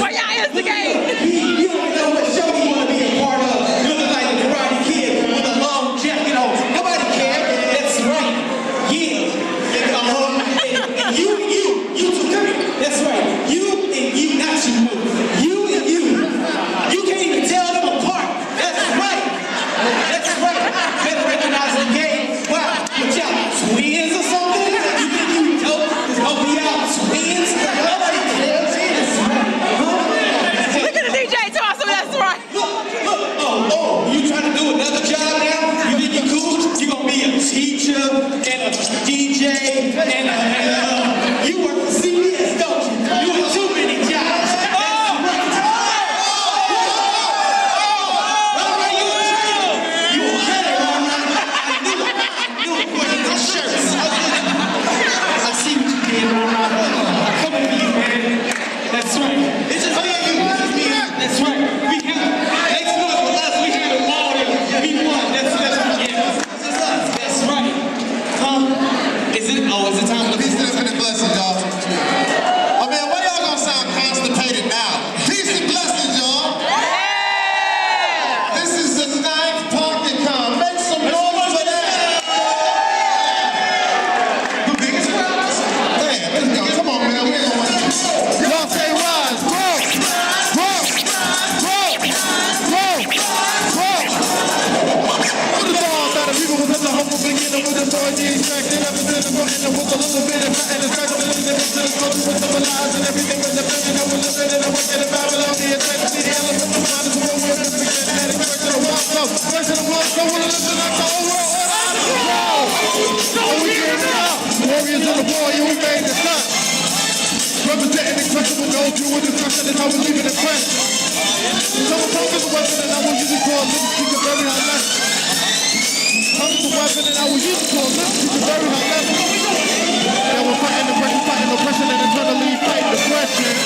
Where y'all is the game? You don't know what show you want to be Warriors of the war, you made the sun. Representing incredible gold, you with the structure that I was leaving the press. Some talk is a weapon and I will use it for a little speak of very high level. Talk is a weapon and I will use it for a little speak of very high level. Now we're fighting oppression and internally fighting depression.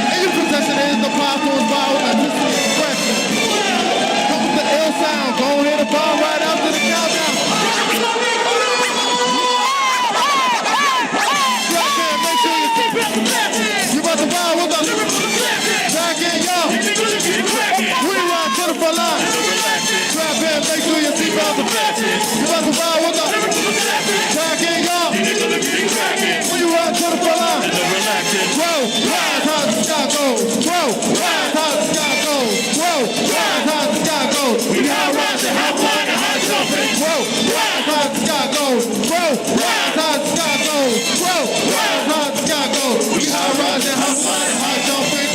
And your possession is the powerful power that this is expression. Come with the ill sound, go ahead and bomb right after the countdown. You about to ride with us. Back in, y'all. We ride to the front line. Strap in, make sure your seatbelts are fastened. You about to ride with us. Back in, y'all. We ride to the front line. Whoa, rise how the sky goes. Whoa, rise how the sky goes. Whoa, rise how the sky goes. We high rising, high flying, and high jumping. Whoa, rise how the sky goes. Whoa, rise how the sky goes. Whoa, rise how the sky goes. We high rising, high flying, high jumping.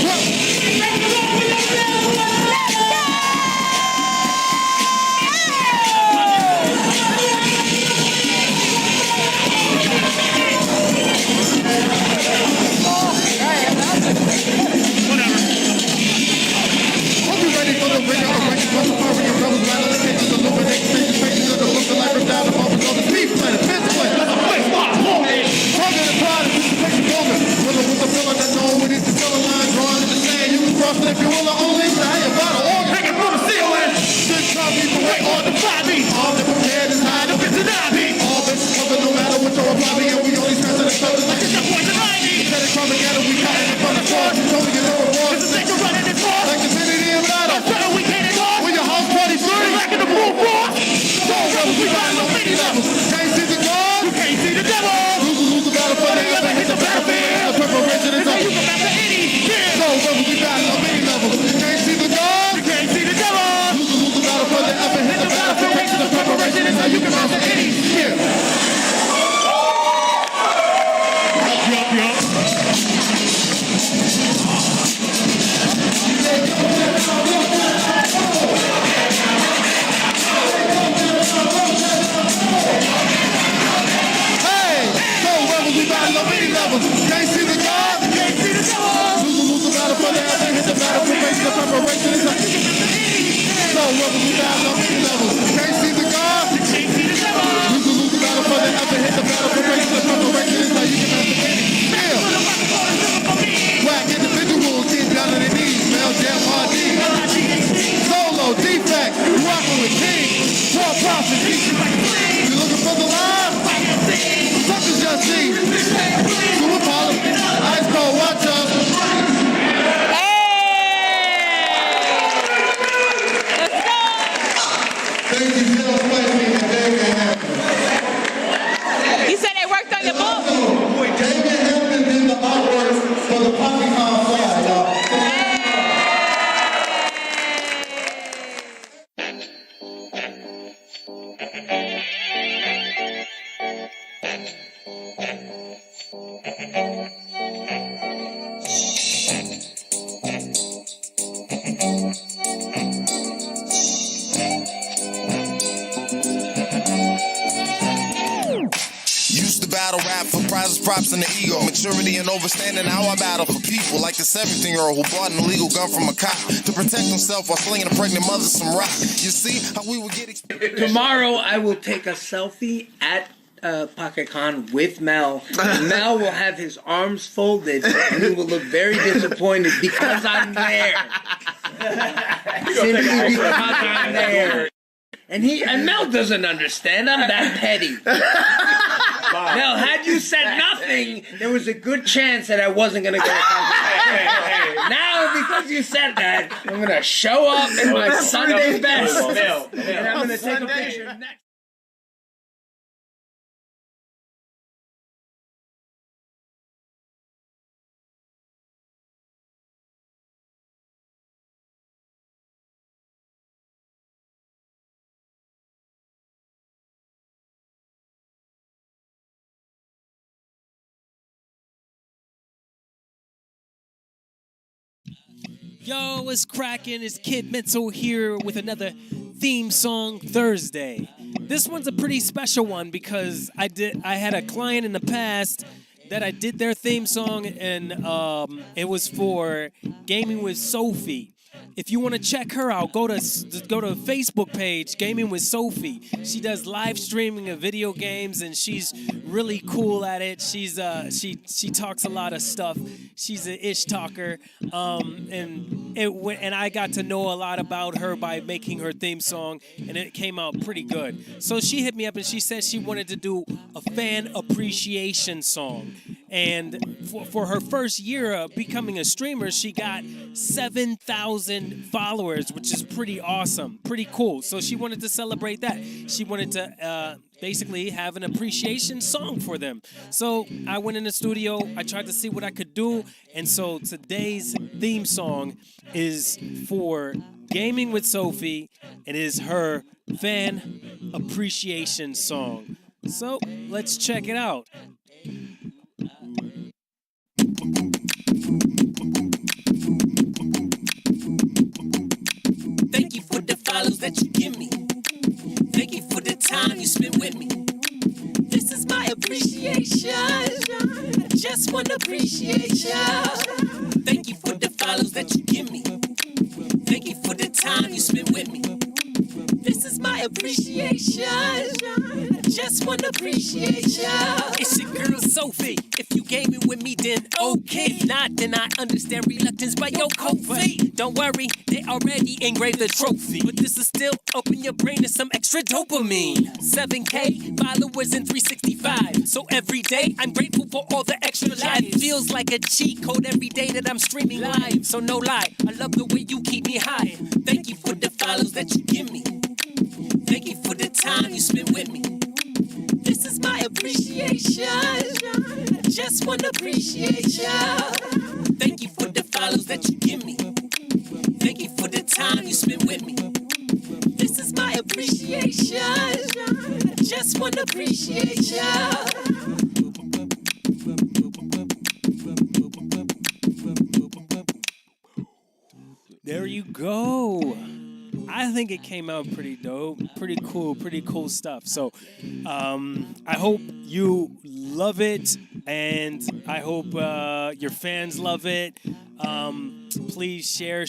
Hope you're ready for the ringer of records, but the power your brothers rattle the cases, illuminate faces, faces of the book, the life of down the moment, all the beef planet, fifth planet, that's a place, spot, holding, hunger and pride, anticipation, golden, with the feeling that know we need to fill a line, drawn in the sand, you can cross it if you will, only to have your battle, organ, hanging from the ceiling, good time, people wait on the fly beat, all that prepared is high, the fits and I beat, all this is covered no matter what your reply be, and we only stress to the shoulders like it's just poison ivy, instead of coming together, we caught it in front of court, so we get no reward, it's a thing to run in this war, like infinity and battle, that's better we can't ignore, when your house party free, back in the full force, so rebels, we got no many levels, can't see the God, you can't see the devil, lose the battle for the other, hit the battlefield, the preparation is up, you can master any, so rebels, we got no many levels, can't see the God, you can't see the devil, lose the battle for the other, hit the battlefield, the preparation is how you can master any, can't see the God, can't see the devil. Lose the battle for the other, hit the battle for making the preparation is up. So rebels we battle on many levels. Can't see the God, can't see the devil. Lose the battle for the other, hit the battle for making the preparation is how you can master any. Whack individuals getting down on their knees, male jam RD. Solo, defect, rocking with King. Poor profit, you looking for the line? Something's just seen. To Apollo, ice cold, watch us. Thank you so much, David. You said they worked on your book? David Hampton did the artwork for the Poppycon flag, y'all. Battle rap for prizes, props, and the ego. Maturity and overstanding how I battle for people. Like the 17-year-old who bought an illegal gun from a cop to protect himself while slinging a pregnant mother some rock. You see how we would get... Tomorrow I will take a selfie at PocketCon with Mel. Mel will have his arms folded and he will look very disappointed because I'm there. Simply because I'm there. And Mel doesn't understand. I'm that petty. Mel, had you said nothing, there was a good chance that I wasn't going to go to PocketCon. Now, because you said that, I'm going to show up in my Sunday best. And I'm going to take a picture next. Yo, what's cracking? It's KidMental here with another theme song Thursday. This one's a pretty special one because I had a client in the past that I did their theme song, and it was for Gaming with Sophie. If you want to check her out, go to Facebook page, Gaming with Sophie. She does live streaming of video games, and she's really cool at it. She's she talks a lot of stuff. She's an ish talker, and I got to know a lot about her by making her theme song, and it came out pretty good. So she hit me up and she said she wanted to do a fan appreciation song. And for her first year of becoming a streamer, she got 7,000 followers, which is pretty awesome, pretty cool. So she wanted to celebrate that. She wanted to basically have an appreciation song for them. So I went in the studio, I tried to see what I could do, and so today's theme song is for Gaming with Sophie. It is her fan appreciation song. So let's check it out. Thank you for the follows that you give me. Thank you for the time you spend with me. This is my appreciation. I just want appreciation. Thank you for the follows that you give me. Thank you for the time you spend with me. This is my appreciation. I just want appreciation. It's your girl Sophie. If you gaming with me, then okay. If not, then I understand reluctance by your Kofi. Don't worry, they already engraved the trophy. But this is still open your brain to some extra dopamine. 7K followers in 365. So every day I'm grateful for all the extra life. It feels like a cheat code every day that I'm streaming live. So no lie, I love the way you keep me high. Thank you for the follows that you give me. Thank you for the time you spend with me. This is my appreciation. I just want appreciation. Thank you for the follows that you give me. Thank you for the time you spend with me. This is my appreciation. I just want appreciation. There you go. I think it came out pretty dope, pretty cool stuff. So I hope you love it, and I hope your fans love it. Please share.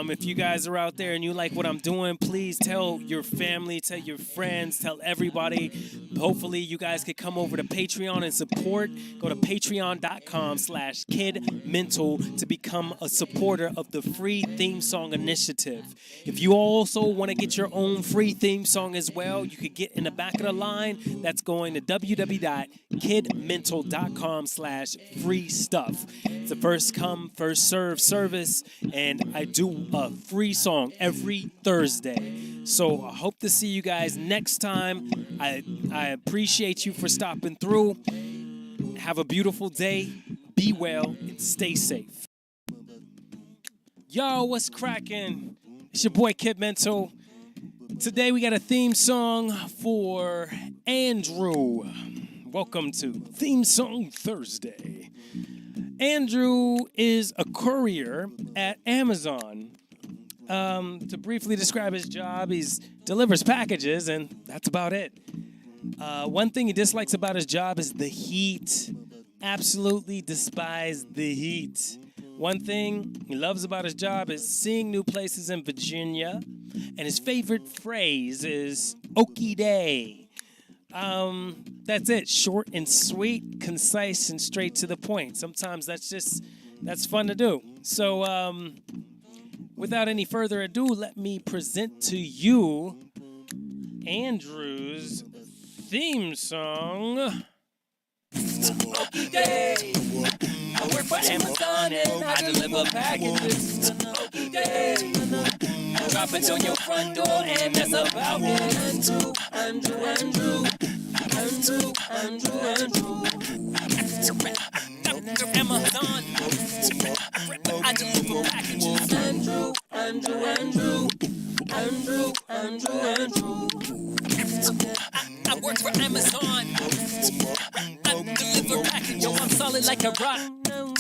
If you guys are out there and you like what I'm doing, please tell your family, tell your friends, tell everybody. Hopefully you guys could come over to Patreon and support. Go to patreon.com/KidMental to become a supporter of the free theme song initiative. If you also want to get your own free theme song as well, you could get in the back of the line. That's going to www.KidMental.com/free stuff. It's a first come, first serve service, and I do a free song every Thursday. So I hope to see you guys next time. I appreciate you for stopping through. Have a beautiful day. Be well and stay safe. Yo, what's cracking? It's your boy KidMental. Today we got a theme song for Andrew. Welcome to Theme Song Thursday. Andrew is a courier at Amazon. To briefly describe his job, he delivers packages, and that's about it. One thing he dislikes about his job is the heat. Absolutely despise the heat. One thing he loves about his job is seeing new places in Virginia, and his favorite phrase is "Okie day." That's it. Short and sweet, concise and straight to the point. Sometimes that's fun to do. So, without any further ado, let me present to you Andrew's theme song. Okie day. I work for Amazon and I deliver packages. Okie day. Drop it on your front door and that's about it. Andrew. Amazon. I deliver packages. Andrew. I work for Amazon. I deliver packages. Yo, I'm solid like a rock.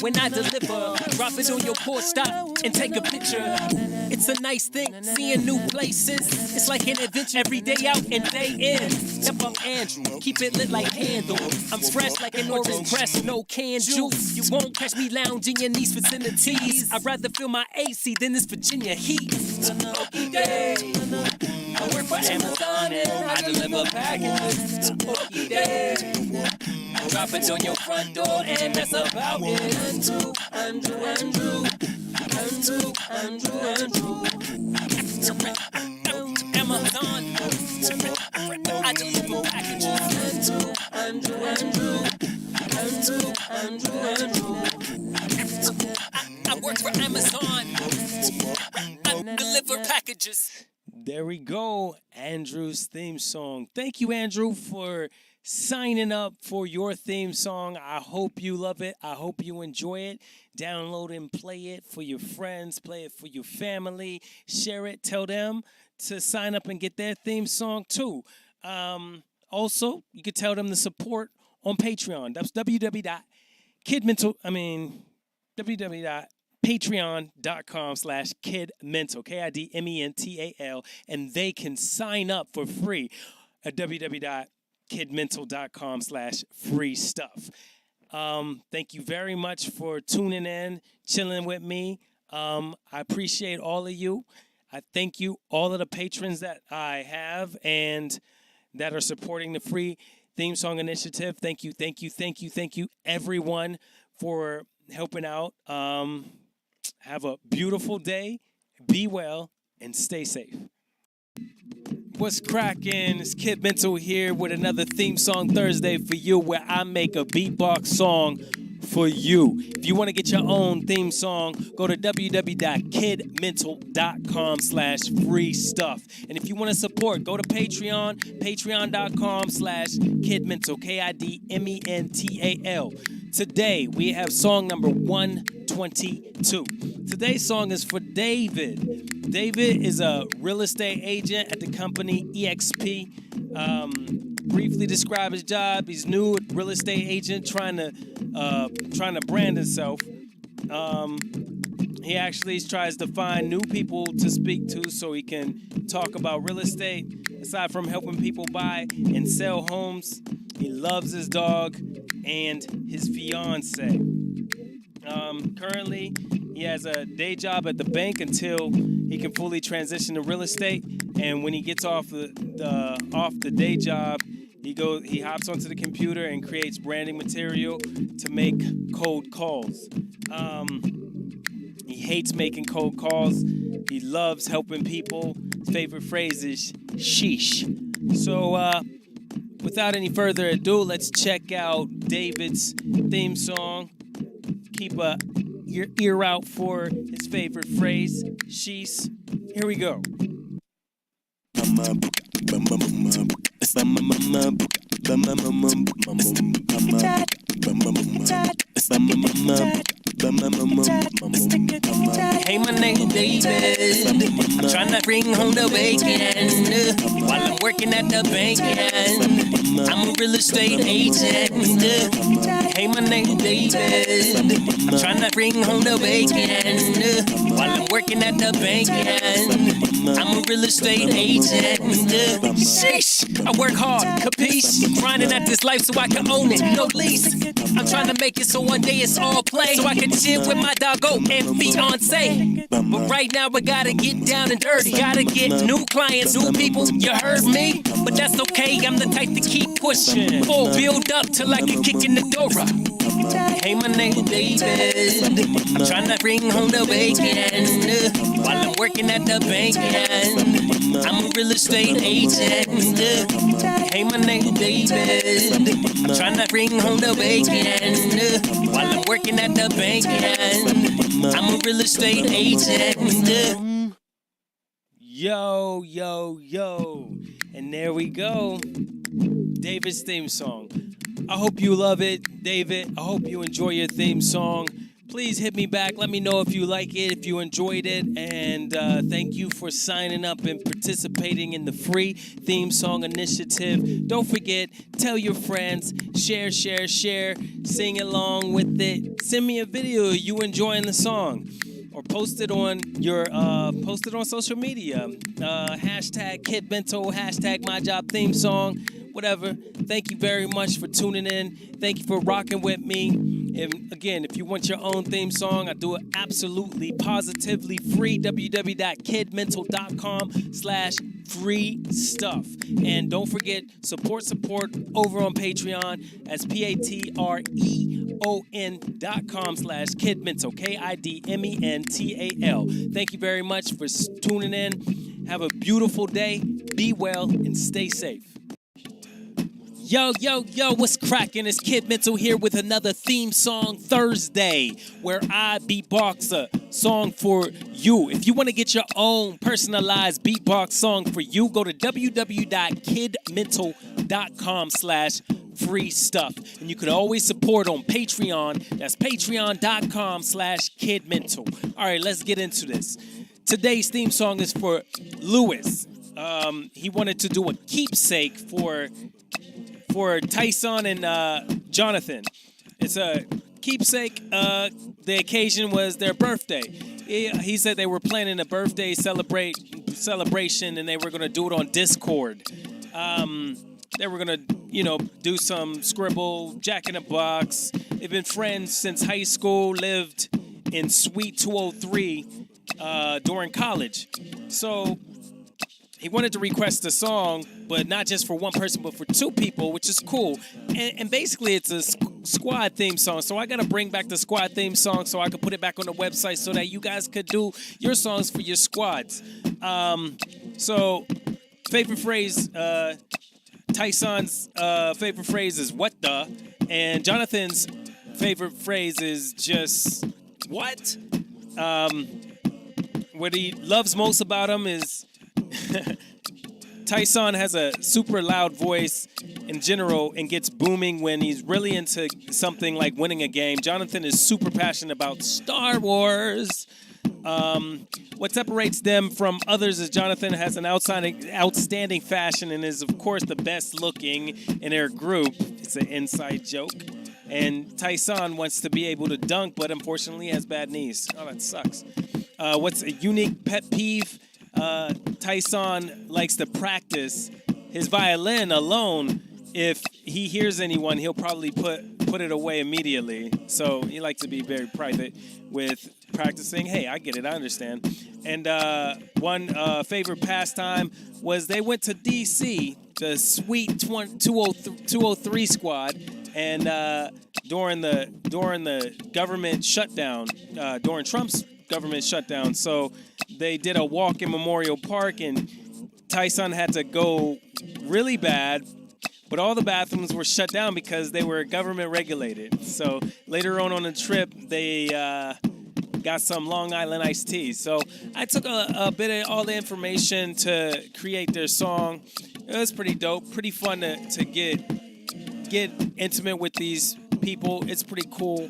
when I deliver. Drop it on your porch, stop and take a picture. It's a nice thing, seeing new places. It's like an adventure every day out and day in. Yep, I'm Andrew, keep it lit like candle. I'm fresh like an orange press, no canned juice. You won't catch me lounging in these vicinities. I'd rather feel my AC than this Virginia heat. Okie day. I work for Amazon and I deliver packages. Okie day. Drop it on your front door and that's about it. Andrew. Amazon. I deliver packages. Andrew. I work for Amazon. I deliver packages. There we go, Andrew's theme song. Thank you, Andrew, for signing up for your theme song. I hope you love it. I hope you enjoy it. Download and play it for your friends. Play it for your family. Share it. Tell them to sign up and get their theme song, too. Also, you could tell them to support on Patreon. That's www.patreon.com/KidMental, KidMental, and they can sign up for free at www.KidMental.com/free stuff. Thank you very much for tuning in, chilling with me. I appreciate all of you. I thank you, all of the patrons that I have and that are supporting the free theme song initiative. Thank you, everyone, for helping out. Have a beautiful day. Be well and stay safe. What's cracking? It's KidMental here with another Theme Song Thursday for you, where I make a beatbox song for you. If you want to get your own theme song, go to www.kidmental.com/free stuff. And if you want to support, go to Patreon, patreon.com/KidMental, KidMental. Today, we have song number 122. Today's song is for David. David is a real estate agent at the company EXP. Briefly describe his job. He's new real estate agent trying to brand himself. He actually tries to find new people to speak to so he can talk about real estate. Aside from helping people buy and sell homes, he loves his dog and his fiance. Currently, he has a day job at the bank until he can fully transition to real estate. And when he gets off the day job, he hops onto the computer and creates branding material to make cold calls. He hates making cold calls. He loves helping people. His favorite phrase is sheesh. So without any further ado, let's check out David's theme song. Keep your ear out for his favorite phrase, sheesh. Here we go. Hey, my name David. I'm trying to bring home the bacon while I'm working at the bank. I'm a real estate agent. Hey, my name David. I'm trying to bring home the bacon while I'm working at the bank. I'm a real estate agent. Sheesh, I work hard, capiche? Grinding at this life so I can own it, no lease. I'm trying to make it so one day it's all play, so I can chill with my doggo and fiance. But right now we gotta get down and dirty. Gotta get new clients, new people, you heard me? But that's okay, I'm the type to keep pushing. Full build up till I can kick in the door up. Hey, my name David. I'm trying to bring home the bacon while I'm working at the bank. I'm a real estate agent. Hey, my name David. I'm trying to bring home the bacon while I'm working at the bank. I'm a real estate agent. Yo. And there we go. David's theme song. I hope you love it, David. I hope you enjoy your theme song. please hit me back. Let me know if you like it, if you enjoyed it. And thank you for signing up and participating in the free theme song initiative. Don't forget, tell your friends, share, sing along with it. Send me a video of you enjoying the song. Or post it on your social media. Hashtag KidMental, hashtag MyJobThemeSong, whatever. Thank you very much for tuning in. Thank you for rocking with me. And again, if you want your own theme song, I do it absolutely, positively free. www.kidmental.com/free stuff. And don't forget, support over on Patreon as patreon.com/KidMental, KidMental. Thank you very much for tuning in. Have a beautiful day. Be well and stay safe. Yo, what's cracking? It's KidMental here with another Theme Song Thursday, where I beatbox a song for you. If you want to get your own personalized beatbox song for you, go to www.kidmental.com/free stuff. And you can always support on Patreon. That's patreon.com/KidMental. All right, let's get into this. Today's theme song is for Lewis. He wanted to do a keepsake for Tyson and Jonathan. It's a keepsake. The occasion was their birthday. He said they were planning a birthday celebration, and they were going to do it on Discord. They were going to, do some scribble, Jack in the Box. They've been friends since high school, lived in Suite 203 during college. So he wanted to request a song, but not just for one person, but for two people, which is cool. And basically, it's a squad theme song. So I got to bring back the squad theme song so I could put it back on the website so that you guys could do your songs for your squads. So, favorite phrase, Tyson's favorite phrase is "what the," and Jonathan's favorite phrase is just "what." What he loves most about him is Tyson has a super loud voice in general and gets booming when he's really into something like winning a game. Jonathan is super passionate about Star Wars. What separates them from others is Jonathan has an outstanding fashion and is, of course, the best looking in their group. It's an inside joke. And Tyson wants to be able to dunk, but unfortunately has bad knees. Oh, that sucks. What's a unique pet peeve? Tyson likes to practice his violin alone. If he hears anyone, he'll probably put it away immediately. So he likes to be very private with practicing. Hey, I get it. I understand. And one favorite pastime was they went to D.C., the Suite 203 squad, and during the government shutdown, during Trump's government shutdown. So they did a walk in Memorial Park, and Tyson had to go really bad, but all the bathrooms were shut down because they were government regulated. So later on the trip, they got some Long Island iced tea. So I took a bit of all the information to create their song. It was pretty dope, pretty fun to get intimate with these people. It's pretty cool.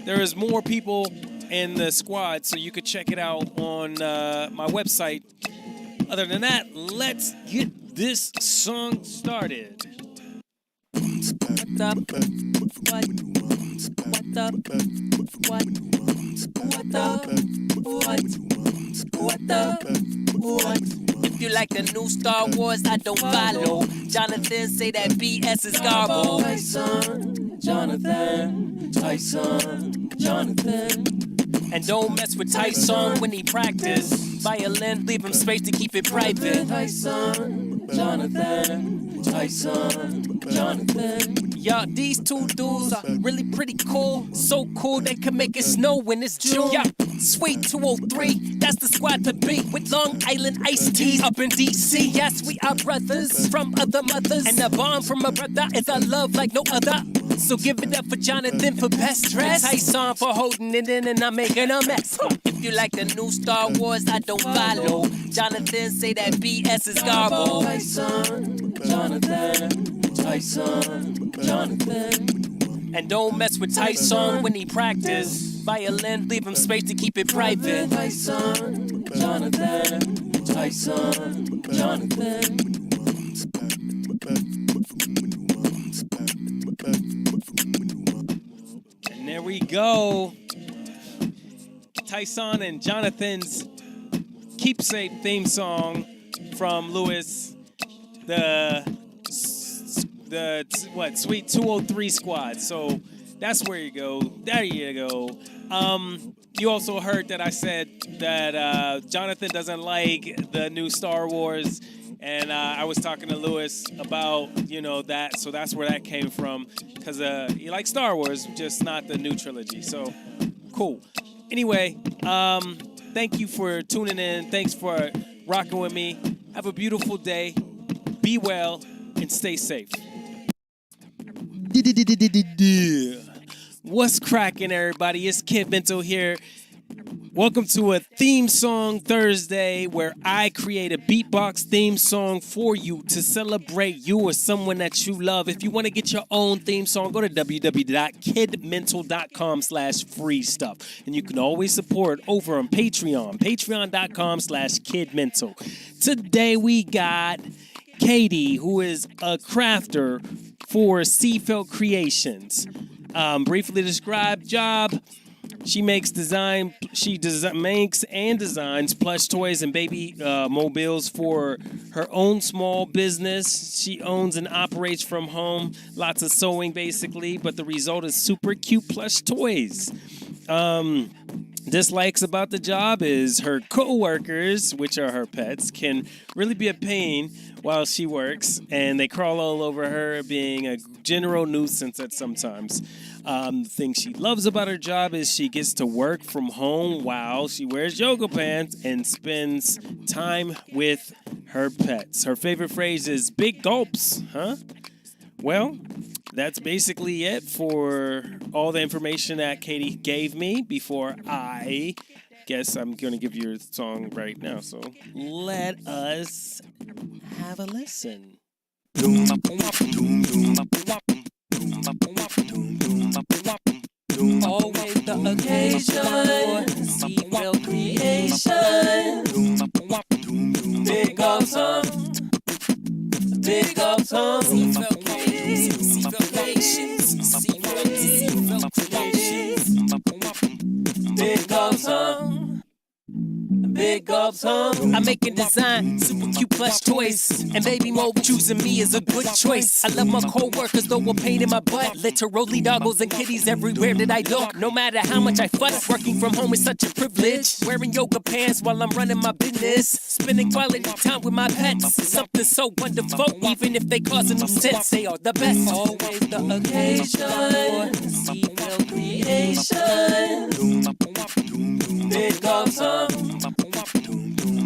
There is more people in the squad, so you could check it out on my website. Other than that, let's get this song started. If you like the new Star Wars, I don't follow. Jonathan say that BS is garble. Tyson. And don't mess with Tyson when he practice. Violin, leave him space to keep it private. Jonathan. Yo, these two dudes are really pretty cool. So cool they can make it snow when it's June. Yeah, Suite 203, that's the squad to beat. With Long Island iced teas up in D.C. Yes, we are brothers from other mothers. And a bond from a brother is a love like no other. So give it up for Jonathan for best dress. Tyson for holding it in and I'm making a mess. If you like the new Star Wars, I don't follow. Jonathan say that BS is garble. Tyson. And don't mess with Tyson when he practice. Violin, leave him space to keep it private. Tyson, Jonathan, Tyson, Jonathan. And there we go. Tyson and Jonathan's keepsake theme song from Lewis, the Sweet 203 Squad. So that's where you go. There you go. You also heard that I said that Jonathan doesn't like the new Star Wars, and I was talking to Lewis about that. So that's where that came from, because he likes Star Wars, just not the new trilogy. So cool. Anyway, thank you for tuning in. Thanks for rocking with me. Have a beautiful day. Be well and stay safe. What's cracking, everybody? It's KidMental here. Welcome to a theme song Thursday, where I create a beatbox theme song for you to celebrate you or someone that you love. If you want to get your own theme song, go to www.kidmental.com/free stuff. And you can always support over on Patreon, patreon.com/kidmental. Today we got Katie, who is a crafter for Seafelt Creations. Briefly described job. She makes makes and designs plush toys and baby mobiles for her own small business. She owns and operates from home. Lots of sewing, basically, but the result is super cute plush toys. Dislikes about the job is her co-workers, which are her pets, can really be a pain while she works, and they crawl all over her, being a general nuisance at sometimes. The thing she loves about her job is she gets to work from home while she wears yoga pants and spends time with her pets. Her favorite phrase is big gulps, huh? Well, that's basically it for all the information that Katie gave me before I guess I'm going to give you a song right now. So let us have a listen. Always the occasion, Seafelt creation. Big up some, big up some. Seafelt creations, Seafelt creations. Big up some. Big up some. I'm making design, super cute plush toys. And baby mobile choosing me is a good choice. I love my co-workers, though a pain in my butt. Literally doggos and kitties everywhere that I look. No matter how much I fuss, working from home is such a privilege. Wearing yoga pants while I'm running my business. Spending quality time with my pets is something so wonderful. Even if they cause a nuisance, they are the best. Always the occasion, Seafelt creation. Big up some.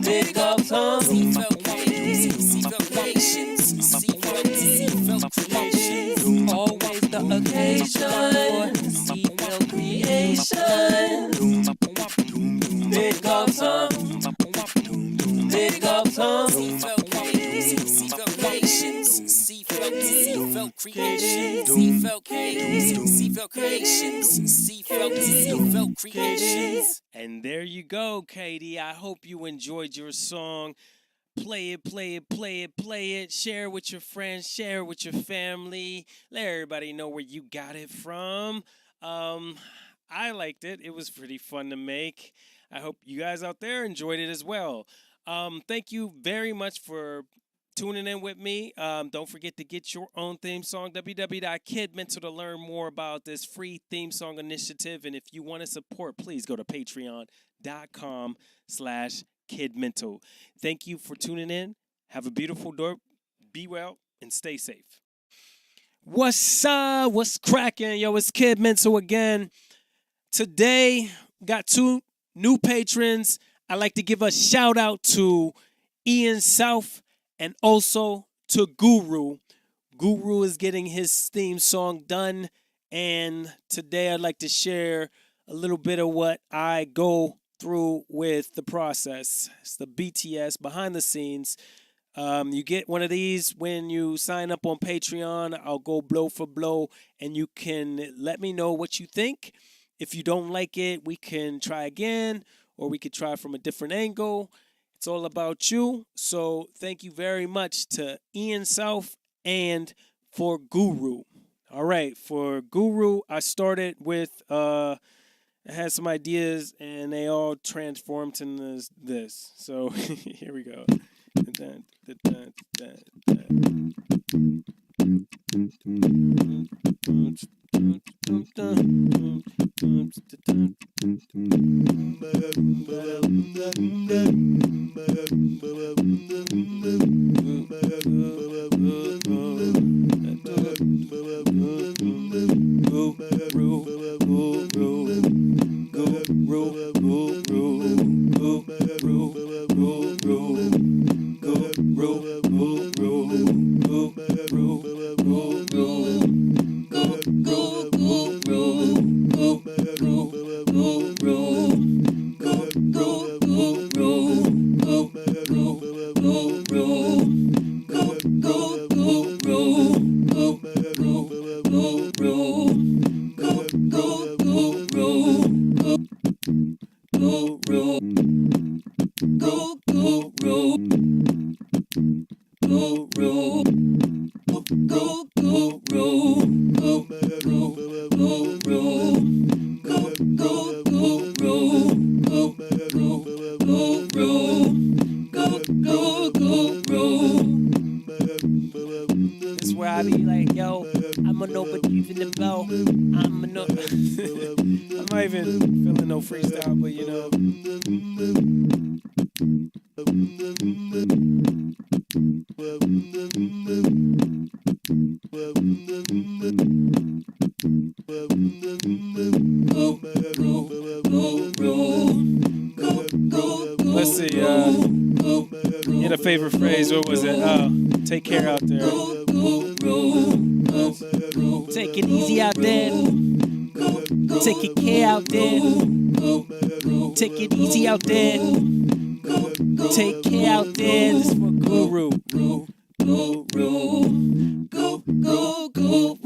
Big up some. Seafelt creations, Seafelt creations, Seafelt creations. Always the occasion, Seafelt creation. Big up some. Big up some. Seafelt creations, Seafelt creations, Seafelt creations, Seafelt creations, Seafelt creations, Seafelt creations. And there you go, Katie. I hope you enjoyed your song. Play it, play it, play it, play it. Share it with your friends. Share it with your family. Let everybody know where you got it from. I liked it. It was pretty fun to make. I hope you guys out there enjoyed it as well. Thank you very much for tuning in with me. Don't forget to get your own theme song, www.kidmental, to learn more about this free theme song initiative. And if you want to support, please go to patreon.com/KidMental. Thank you for tuning in. Have a beautiful day. Be well and stay safe. What's up? What's cracking? Yo, it's KidMental again. Today, got 2 new patrons. I'd like to give a shout out to Ian South and also to Guru. Guru is getting his theme song done. And today I'd like to share a little bit of what I go through with the process. It's the BTS, behind the scenes. You get one of these when you sign up on Patreon. I'll go blow for blow, and you can let me know what you think. If you don't like it, we can try again, or we could try from a different angle. It's all about you. So thank you very much to Ian South and for Guru. All right, for Guru, I started with I had some ideas, and they all transformed into this. So here we go. This is where I be like, yo, I'ma know what you in the bell. I'ma know. I'm not even feeling no freestyle, but you know. Let's see, you had a favorite phrase, what was it? Take care out there. Take it easy out there. Take your care out there. Take it easy out there. Take care out there. This is for Guru. Go, go, go, go, go, go, go, go,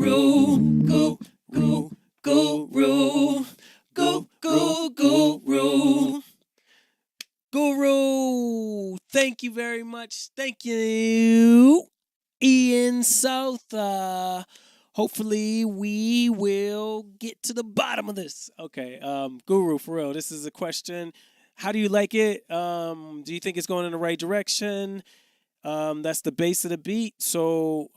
go, go, go, go. Guru, thank you very much. Thank you, Ian South. Hopefully we will get to the bottom of this. Okay, Guru, for real, this is a question. How do you like it? Do you think it's going in the right direction? That's the base of the beat. So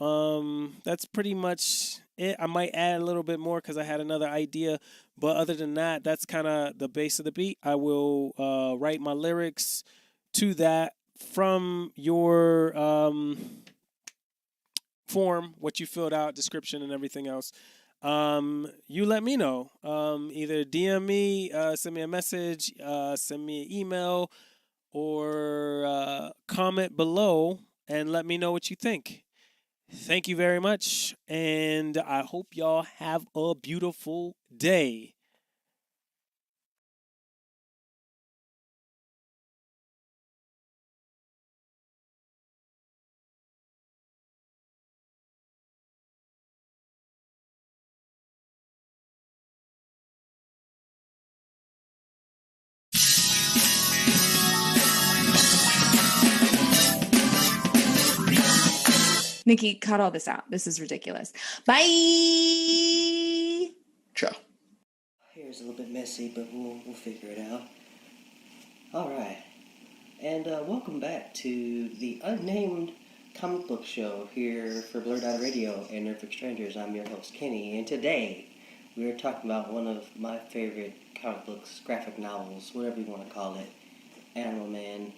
that's pretty much it. I might add a little bit more because I had another idea. But other than that, that's kind of the base of the beat. I will write my lyrics to that from your form, what you filled out, description, and everything else. You let me know. Either DM me, send me a message, send me an email, or comment below and let me know what you think. Thank you very much, and I hope y'all have a beautiful day. Nikki, cut all this out. This is ridiculous. Bye. Ciao. Here's a little bit messy, but we'll figure it out. All right, and welcome back to the unnamed comic book show here for BlurdDotRadio and Nerdfect Strangers. I'm your host, Kenny, and today we're talking about one of my favorite comic books, graphic novels, whatever you want to call it, Animal Man,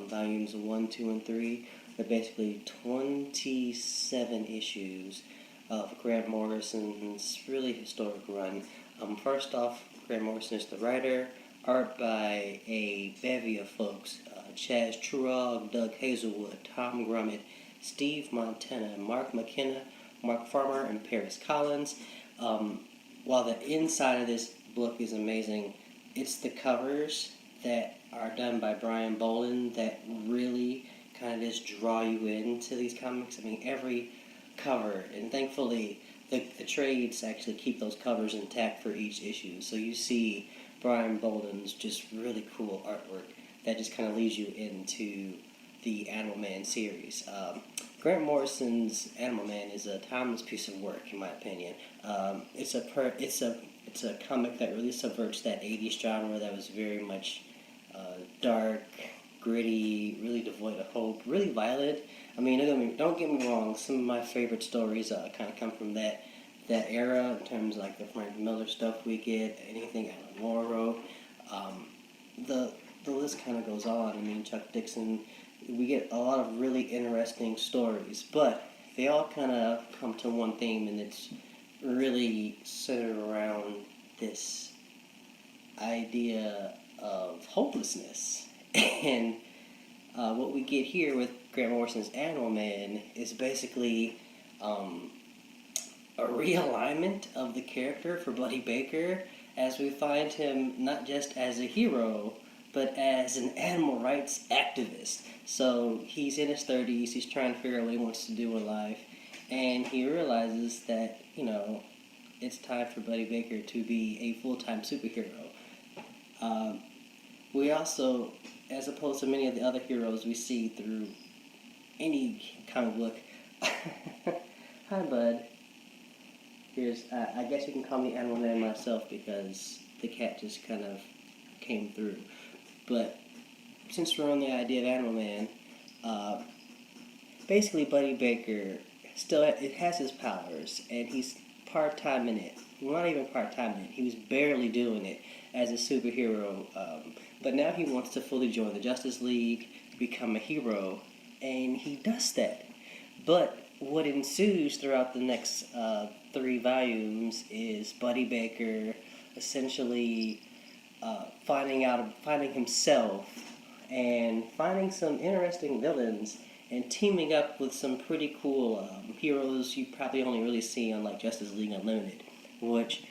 volumes 1, 2, and 3. They're basically 27 issues of Grant Morrison's really historic run. First off, Grant Morrison is the writer, art by a bevy of folks, Chaz Truog, Doug Hazelwood, Tom Grummett, Steve Montana, Mark McKenna, Mark Farmer, and Paris Collins. While the inside of this book is amazing, it's the covers that are done by Brian Bolin that really kind of just draw you into these comics. I mean, every cover, and thankfully the trades actually keep those covers intact for each issue. So you see Brian Bolden's just really cool artwork that just kind of leads you into the Animal Man series. Grant Morrison's Animal Man is a timeless piece of work, in my opinion. It's a comic that really subverts that 80s genre that was very much dark, gritty, really devoid of hope, really violent. I mean, don't get me wrong, some of my favorite stories kind of come from that era in terms of like the Frank Miller stuff we get, anything Alan Moore wrote. The list kind of goes on. I mean, Chuck Dixon, we get a lot of really interesting stories, but they all kind of come to one theme, and it's really centered around this idea of hopelessness. And what we get here with Grant Morrison's Animal Man is basically a realignment of the character for Buddy Baker, as we find him not just as a hero, but as an animal rights activist. So he's in his 30s, he's trying to figure out what he wants to do in life, and he realizes that, it's time for Buddy Baker to be a full-time superhero. We also, as opposed to many of the other heroes we see through any comic book, hi bud, I guess you can call me Animal Man myself because the cat just kind of came through. But since we're on the idea of Animal Man, basically Buddy Baker still has his powers, and he's part-time in it. Well, not even part-time in it. He was barely doing it as a superhero, but now he wants to fully join the Justice League, become a hero, and he does that. But what ensues throughout the next 3 volumes is Buddy Baker essentially finding himself and finding some interesting villains and teaming up with some pretty cool heroes you probably only really see on like Justice League Unlimited, which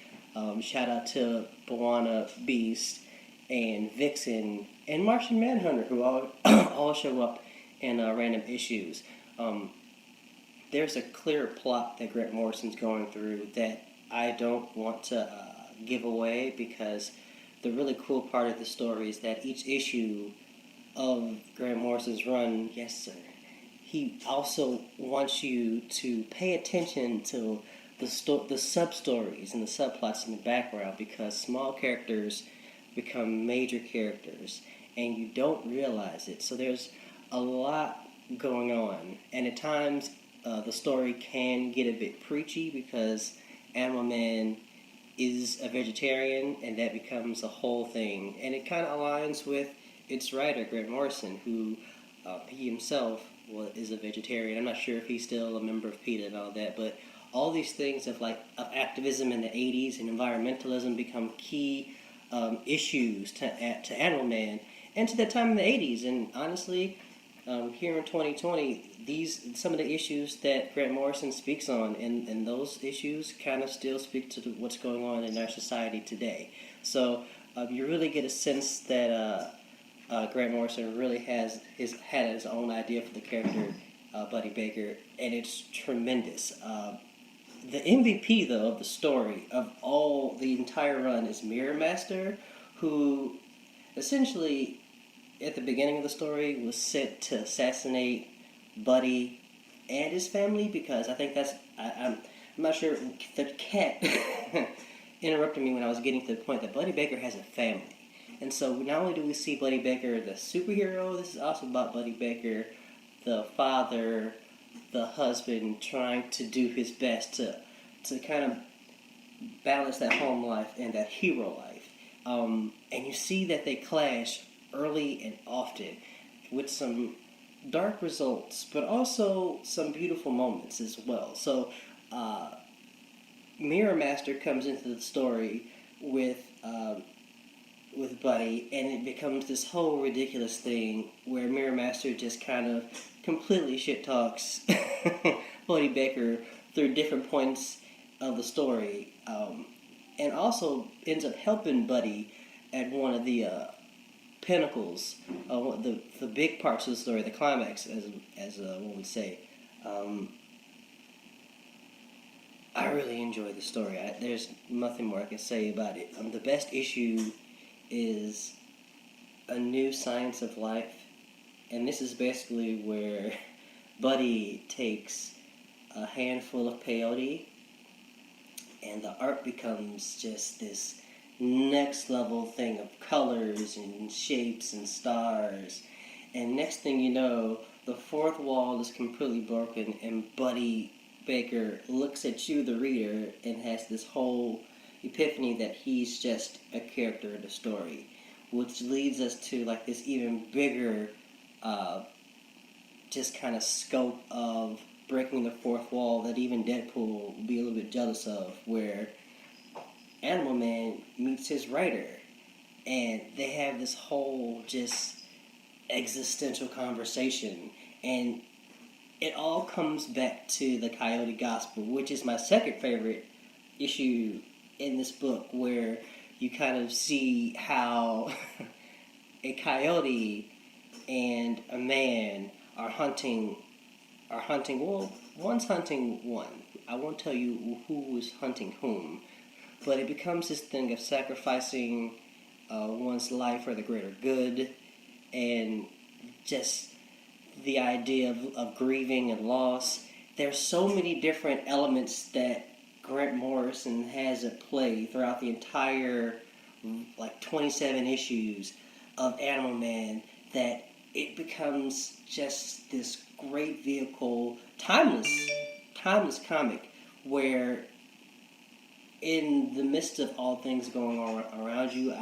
shout out to B'wana Beast and Vixen and Martian Manhunter, who all show up in random issues. There's a clear plot that Grant Morrison's going through that I don't want to give away, because the really cool part of the story is that each issue of Grant Morrison's run, yes sir, he also wants you to pay attention to the sub-stories and the subplots in the background, because small characters become major characters and you don't realize it. So there's a lot going on, and at times the story can get a bit preachy because Animal Man is a vegetarian, and that becomes a whole thing. And it kind of aligns with its writer, Grant Morrison, who he himself is a vegetarian. I'm not sure if he's still a member of PETA and all that, but all these things of activism in the 80s and environmentalism become key issues to Animal Man and to that time in the 80s. And honestly, here in 2020, some of the issues that Grant Morrison speaks on, and those issues kind of still speak to what's going on in our society today. So you really get a sense that Grant Morrison really had his own idea for the character Buddy Baker, and it's tremendous. The MVP, though, of the story of the entire run is Mirror Master, who essentially at the beginning of the story was sent to assassinate Buddy and his family, because I think I'm not sure, the cat interrupted me when I was getting to the point that Buddy Baker has a family. And so not only do we see Buddy Baker the superhero, this is also about Buddy Baker, the father, the husband, trying to do his best to kind of balance that home life and that hero life. And you see that they clash early and often with some dark results, but also some beautiful moments as well. So Mirror Master comes into the story with Buddy, and it becomes this whole ridiculous thing where Mirror Master just kind of completely shit talks Buddy Baker through different points of the story, and also ends up helping Buddy at one of the pinnacles, the big parts of the story, the climax, as one would say. I really enjoyed the story. There's nothing more I can say about it. The best issue is A New Science of Life, and this is basically where Buddy takes a handful of peyote, and the art becomes just this next level thing of colors and shapes and stars. And next thing you know, the fourth wall is completely broken, and Buddy Baker looks at you, the reader, and has this whole epiphany that he's just a character in the story, which leads us to like this even bigger just kind of scope of breaking the fourth wall that even Deadpool would be a little bit jealous of, where Animal Man meets his writer, and they have this whole just existential conversation, and it all comes back to the Coyote Gospel, which is my second favorite issue in this book, where you kind of see how a coyote and a man are hunting, well, one's hunting one. I won't tell you who is hunting whom, but it becomes this thing of sacrificing one's life for the greater good, and just the idea of grieving and loss. There's so many different elements that Grant Morrison has at play throughout the entire 27 issues of Animal Man that it becomes just this great vehicle, timeless comic, where in the midst of all things going on around you,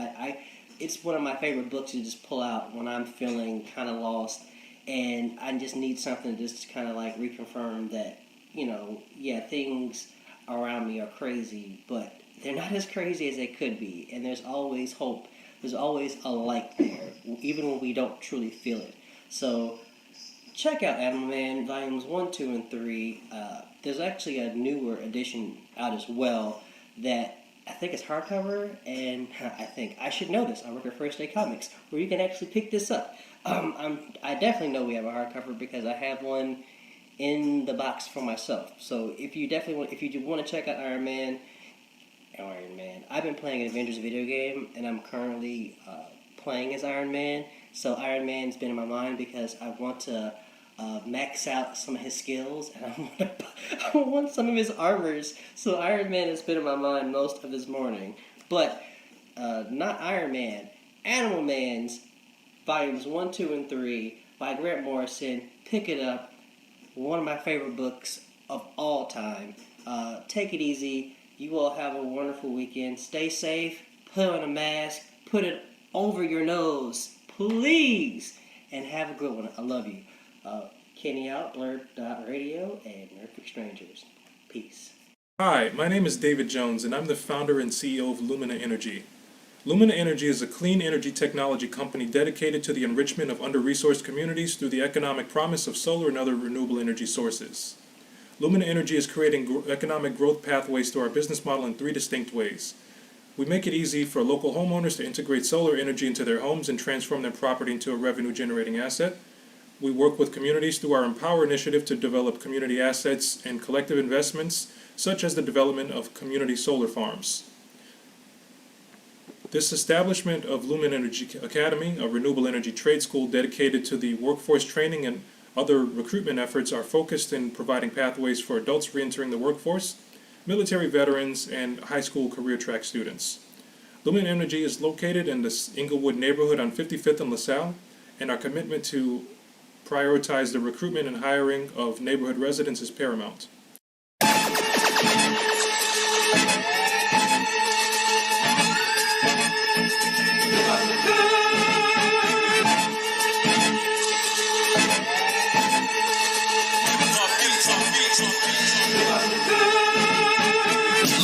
it's one of my favorite books to just pull out when I'm feeling kind of lost, and I just need something just to kind of like reconfirm that, things around me are crazy, but they're not as crazy as they could be, and there's always hope. There's always a light there, even when we don't truly feel it. So check out Animal Man Volumes 1, 2, and 3. There's actually a newer edition out as well that I think is hardcover, and I should know this. I work at First Day Comics, where you can actually pick this up. I definitely know we have a hardcover because I have one in the box for myself. So if you want to check out Iron Man, I've been playing an Avengers video game, and I'm currently playing as Iron Man. So Iron Man's been in my mind because I want to max out some of his skills, and I want some of his armors. So Iron Man has been in my mind most of this morning. But not Iron Man. Animal Man's Volumes 1, 2, and 3 by Grant Morrison. Pick it up. One of my favorite books of all time. Take it easy. You all have a wonderful weekend. Stay safe. Put on a mask. Put it over your nose, please. And have a good one. I love you. Kenny out, BlurdDotRadio, and Nerdfect Strangers. Peace. Hi, my name is David Jones, and I'm the founder and CEO of Lumina Energy. Lumina Energy is a clean energy technology company dedicated to the enrichment of under-resourced communities through the economic promise of solar and other renewable energy sources. Lumina Energy is creating economic growth pathways to our business model in 3 distinct ways. We make it easy for local homeowners to integrate solar energy into their homes and transform their property into a revenue-generating asset. We work with communities through our Empower initiative to develop community assets and collective investments, such as the development of community solar farms. This establishment of Lumen Energy Academy, a renewable energy trade school dedicated to the workforce training and other recruitment efforts, are focused in providing pathways for adults re-entering the workforce, military veterans, and high school career track students. Lumen Energy is located in the Inglewood neighborhood on 55th and LaSalle, and our commitment to prioritize the recruitment and hiring of neighborhood residents is paramount.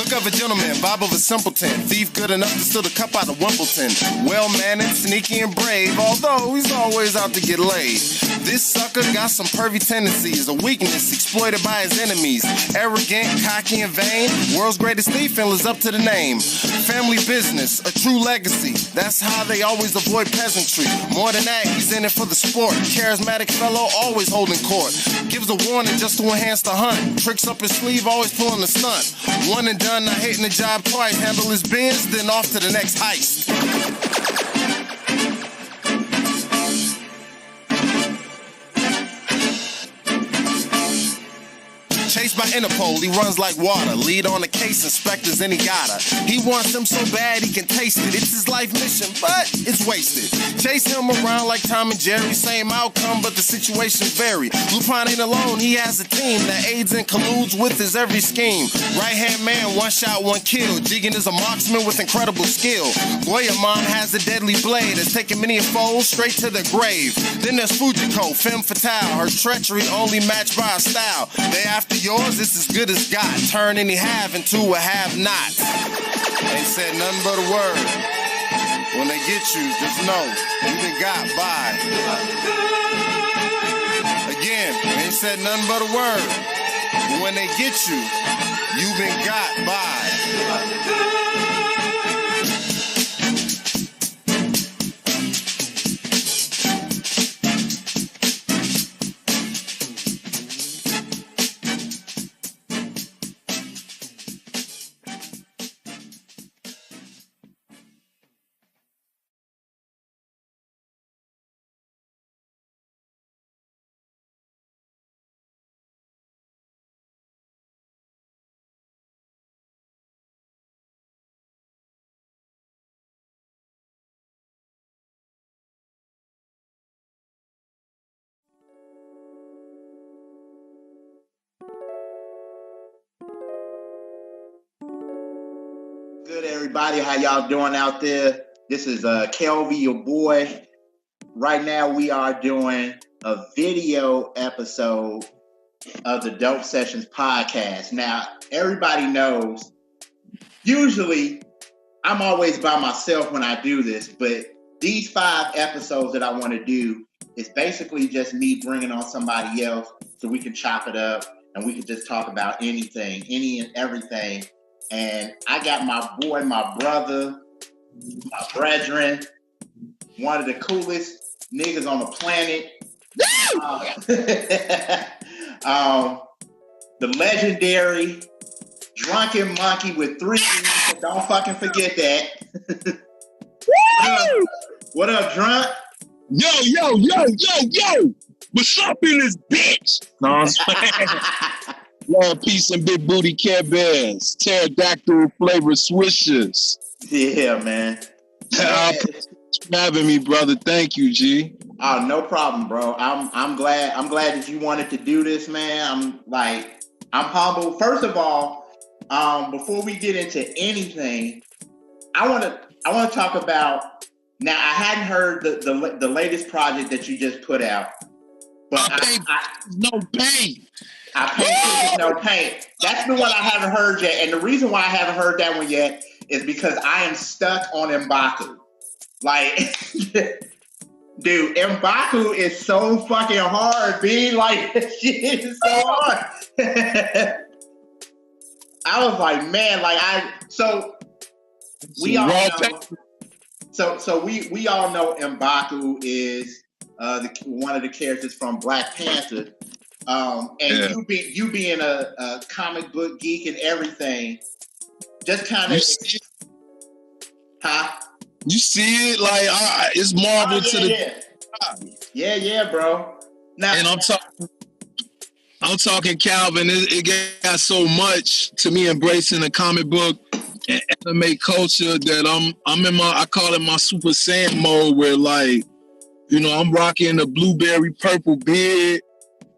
Of a gentleman, vibe of a simpleton, thief good enough to steal the cup out of Wimbledon. Well-mannered, sneaky and brave, although he's always out to get laid. This sucker got some pervy tendencies, a weakness exploited by his enemies. Arrogant, cocky, and vain. World's greatest thief and lives up to the name. Family business, a true legacy. That's how they always avoid peasantry. More than that, he's in it for the sport. Charismatic fellow, always holding court. Gives a warning just to enhance the hunt. Tricks up his sleeve, always pulling the stunt. One and done, not hitting the job twice. Handle his biz, then off to the next heist. Chased by Interpol, he runs like water. Lead on the case, inspectors, and he gotta. He wants them so bad he can taste it. It's his life mission, but it's wasted. Chase him around like Tom and Jerry. Same outcome, but the situations vary. Lupin ain't alone, he has a team that aids and colludes with his every scheme. Right-hand man, one shot, one kill. Jigen is a marksman with incredible skill. Goyamon has a deadly blade that's taken many foes straight to the grave. Then there's Fujiko, femme fatale. Her treachery only matched by her style. They after yours, it's as good as got. Turn any have into a have-not. Ain't said nothing but a word. When they get you, just know you been got by. Again, ain't said nothing but a word. But when they get you, you been got by. Good, everybody. How y'all doing out there? This is Kelvy, your boy. Right now, we are doing a video episode of the Dope Sessions podcast. Now, everybody knows, usually, I'm always by myself when I do this, but these 5 episodes that I want to do is basically just me bringing on somebody else so we can chop it up and we can just talk about anything, any and everything. And I got my boy, my brother, my brethren, one of the coolest niggas on the planet. The legendary Drunken Monkey with 3 E's. Don't fucking forget that. What up, Drunk? Yo. What's up in this bitch? No, I'm saying. Love, peace, and big booty Care Bears. Pterodactyl flavor swishers. Yeah, man. Thanks for having me, brother. Thank you, G. Oh, no problem, bro. I'm glad that you wanted to do this, man. I'm humbled. First of all, before we get into anything, I want to talk about. Now, I hadn't heard the latest project that you just put out, but no pain. I paint with no paint. That's the one I haven't heard yet, and the reason why I haven't heard that one yet is because I am stuck on M'Baku. Like, dude, M'Baku is so fucking hard, B. Like, shit is so hard. I was like, man, we all know M'Baku is one of the characters from Black Panther. You being a comic book geek and everything, just kind of, You see it like it's Marvel to the. Yeah, bro. Now, and I'm talking Calvin. It got so much to me embracing the comic book and anime culture that I'm in I call it my Super Saiyan mode, where I'm rocking the blueberry purple beard.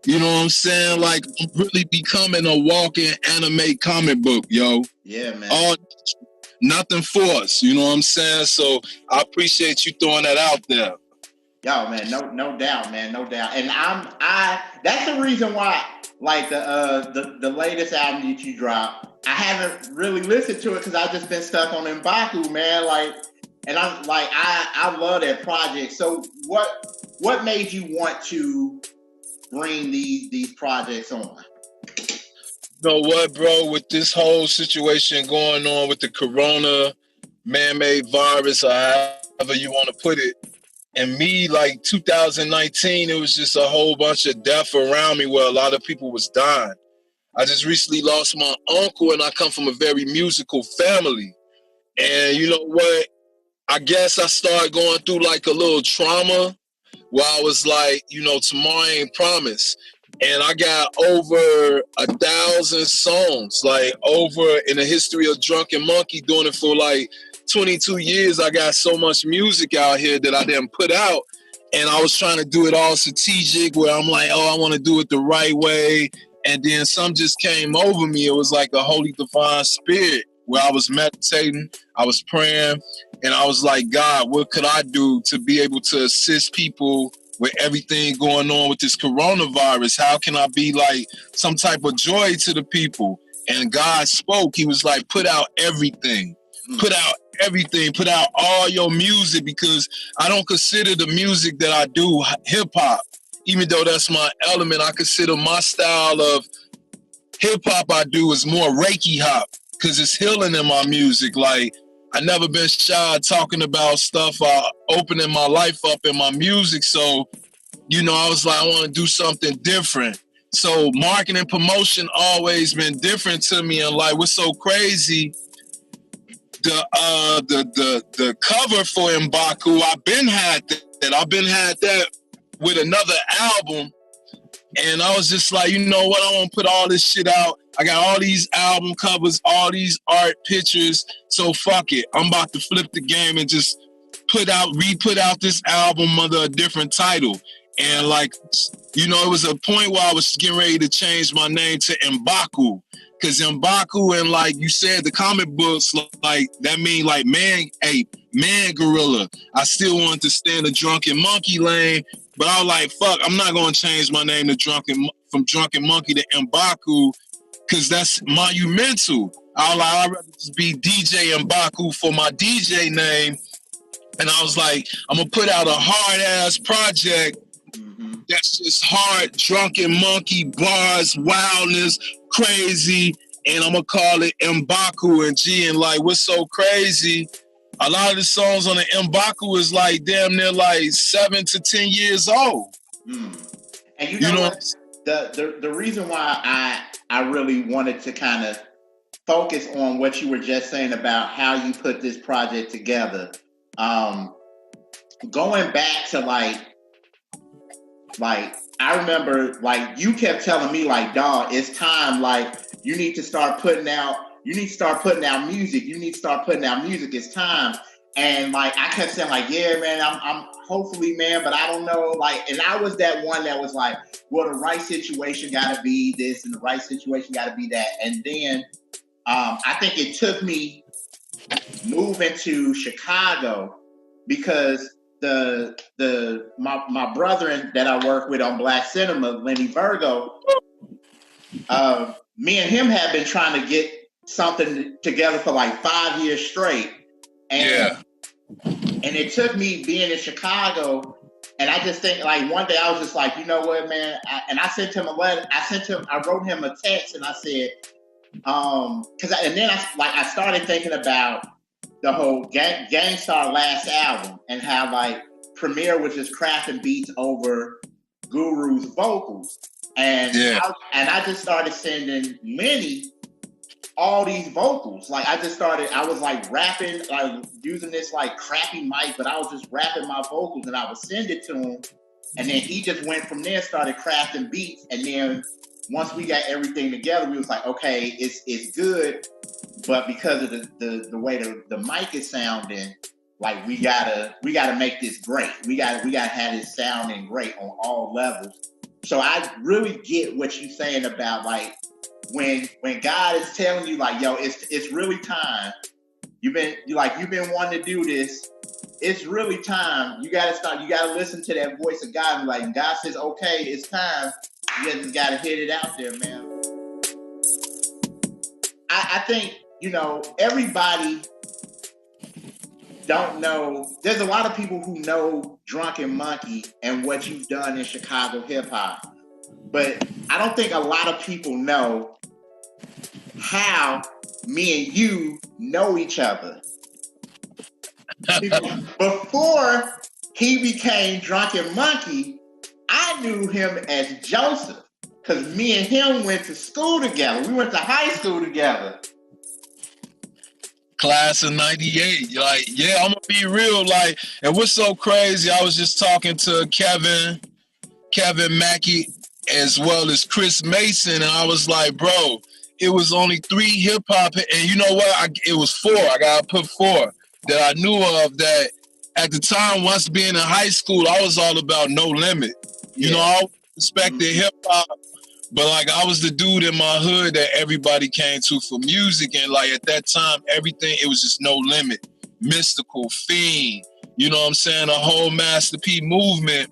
You know what I'm saying? Like, I'm really becoming a walking anime comic book, yo. Yeah, man. Nothing forced, you know what I'm saying? So I appreciate you throwing that out there. Yo, man, no doubt, man, no doubt. And that's the reason why, the latest album that you dropped, I haven't really listened to it because I've just been stuck on M'Baku, man. And I'm I love that project. So what made you want to bring these projects on? You know what, bro? With this whole situation going on with the corona man-made virus, or however you want to put it, and me, like 2019, it was just a whole bunch of death around me where a lot of people was dying. I just recently lost my uncle, and I come from a very musical family. And you know what? I guess I started going through like a little trauma where I was like, you know, tomorrow ain't promised. And I got over 1,000 songs, like over in the history of Drunken Monkey, doing it for like 22 years. I got so much music out here that I didn't put out. And I was trying to do it all strategic where I'm like, oh, I want to do it the right way. And then some just came over me. It was like a holy divine spirit where I was meditating, I was praying, and I was like, God, what could I do to be able to assist people with everything going on with this coronavirus? How can I be like some type of joy to the people? And God spoke. He was like, put out everything. Put out everything. Put out all your music, because I don't consider the music that I do hip-hop. Even though that's my element, I consider my style of hip-hop I do is more Reiki hop, because it's healing in my music. Like, I never been shy talking about stuff, opening my life up in my music. So, you know, I was like, I want to do something different. So marketing and promotion always been different to me. And like, what's so crazy, the cover for M'Baku, I've been had that with another album. And I was just like, you know what? I want to put all this shit out. I got all these album covers, all these art pictures. So fuck it. I'm about to flip the game and just re-put out this album under a different title. And like, you know, it was a point where I was getting ready to change my name to M'Baku. Because M'Baku, and like you said, the comic books, like that mean like man ape, man gorilla. I still wanted to stay in the Drunken Monkey lane. But I was like, fuck, I'm not going to change my name to from Drunken Monkey to M'Baku, because that's monumental. I was like, I'd rather just be DJ M'Baku for my DJ name. And I was like, I'm going to put out a hard-ass project that's just hard, Drunken Monkey, bars, wildness, crazy, and I'm going to call it M'Baku. And G, and like, what's so crazy, a lot of the songs on the M'Baku is like damn near like 7 to 10 years old. And you know what? The reason why I really wanted to kind of focus on what you were just saying about how you put this project together, going back to like I remember like you kept telling me like, dog, it's time, like you need to start putting out music. You need to start putting out music. It's time. And like, I kept saying like, yeah, man, I'm hopefully, man, but I don't know. Like, and I was that one that was like, well, the right situation got to be this and the right situation got to be that. And then I think it took me moving to Chicago because my brother that I work with on Black Cinema, Lenny Virgo, me and him had been trying to get something together for like 5 years straight. And it took me being in Chicago, and I just think like one day I was just like, you know what, man? I sent him a letter. I wrote him a text, and I said, I started thinking about the whole Gangstar last album and how like Premier was just crafting beats over Guru's vocals. And I just started sending Lenny all these vocals. Like I was like rapping, like using this like crappy mic, but I was just rapping my vocals and I would send it to him. And then he just went from there, started crafting beats. And then once we got everything together, we was like, okay, it's good. But because of the way the mic is sounding, like we gotta make this great. We gotta have it sounding great on all levels. So I really get what you're saying about like when God is telling you like, yo, it's really time. You've been wanting to do this. It's really time. You gotta listen to that voice of God. And like God says, okay, it's time. You just gotta hit it out there, man. I think, you know, everybody don't know. There's a lot of people who know Drunken Monkey and what you've done in Chicago hip hop, but I don't think a lot of people know how me and you know each other. Before he became Drunken Monkey, I knew him as Joseph because me and him went to school together. We went to high school together. Class of 98. Like, yeah, I'm gonna be real. Like, and what's so crazy, I was just talking to Kevin Mackey as well as Chris Mason, and I was like, bro, it was only 3 hip-hop, and you know what? It was 4. I gotta put 4 that I knew of that at the time, once being in high school, I was all about No Limit. You know, I respected hip-hop, but like I was the dude in my hood that everybody came to for music, and like at that time, everything, it was just No Limit, Mystical, Fiend, you know what I'm saying, the whole Master P movement,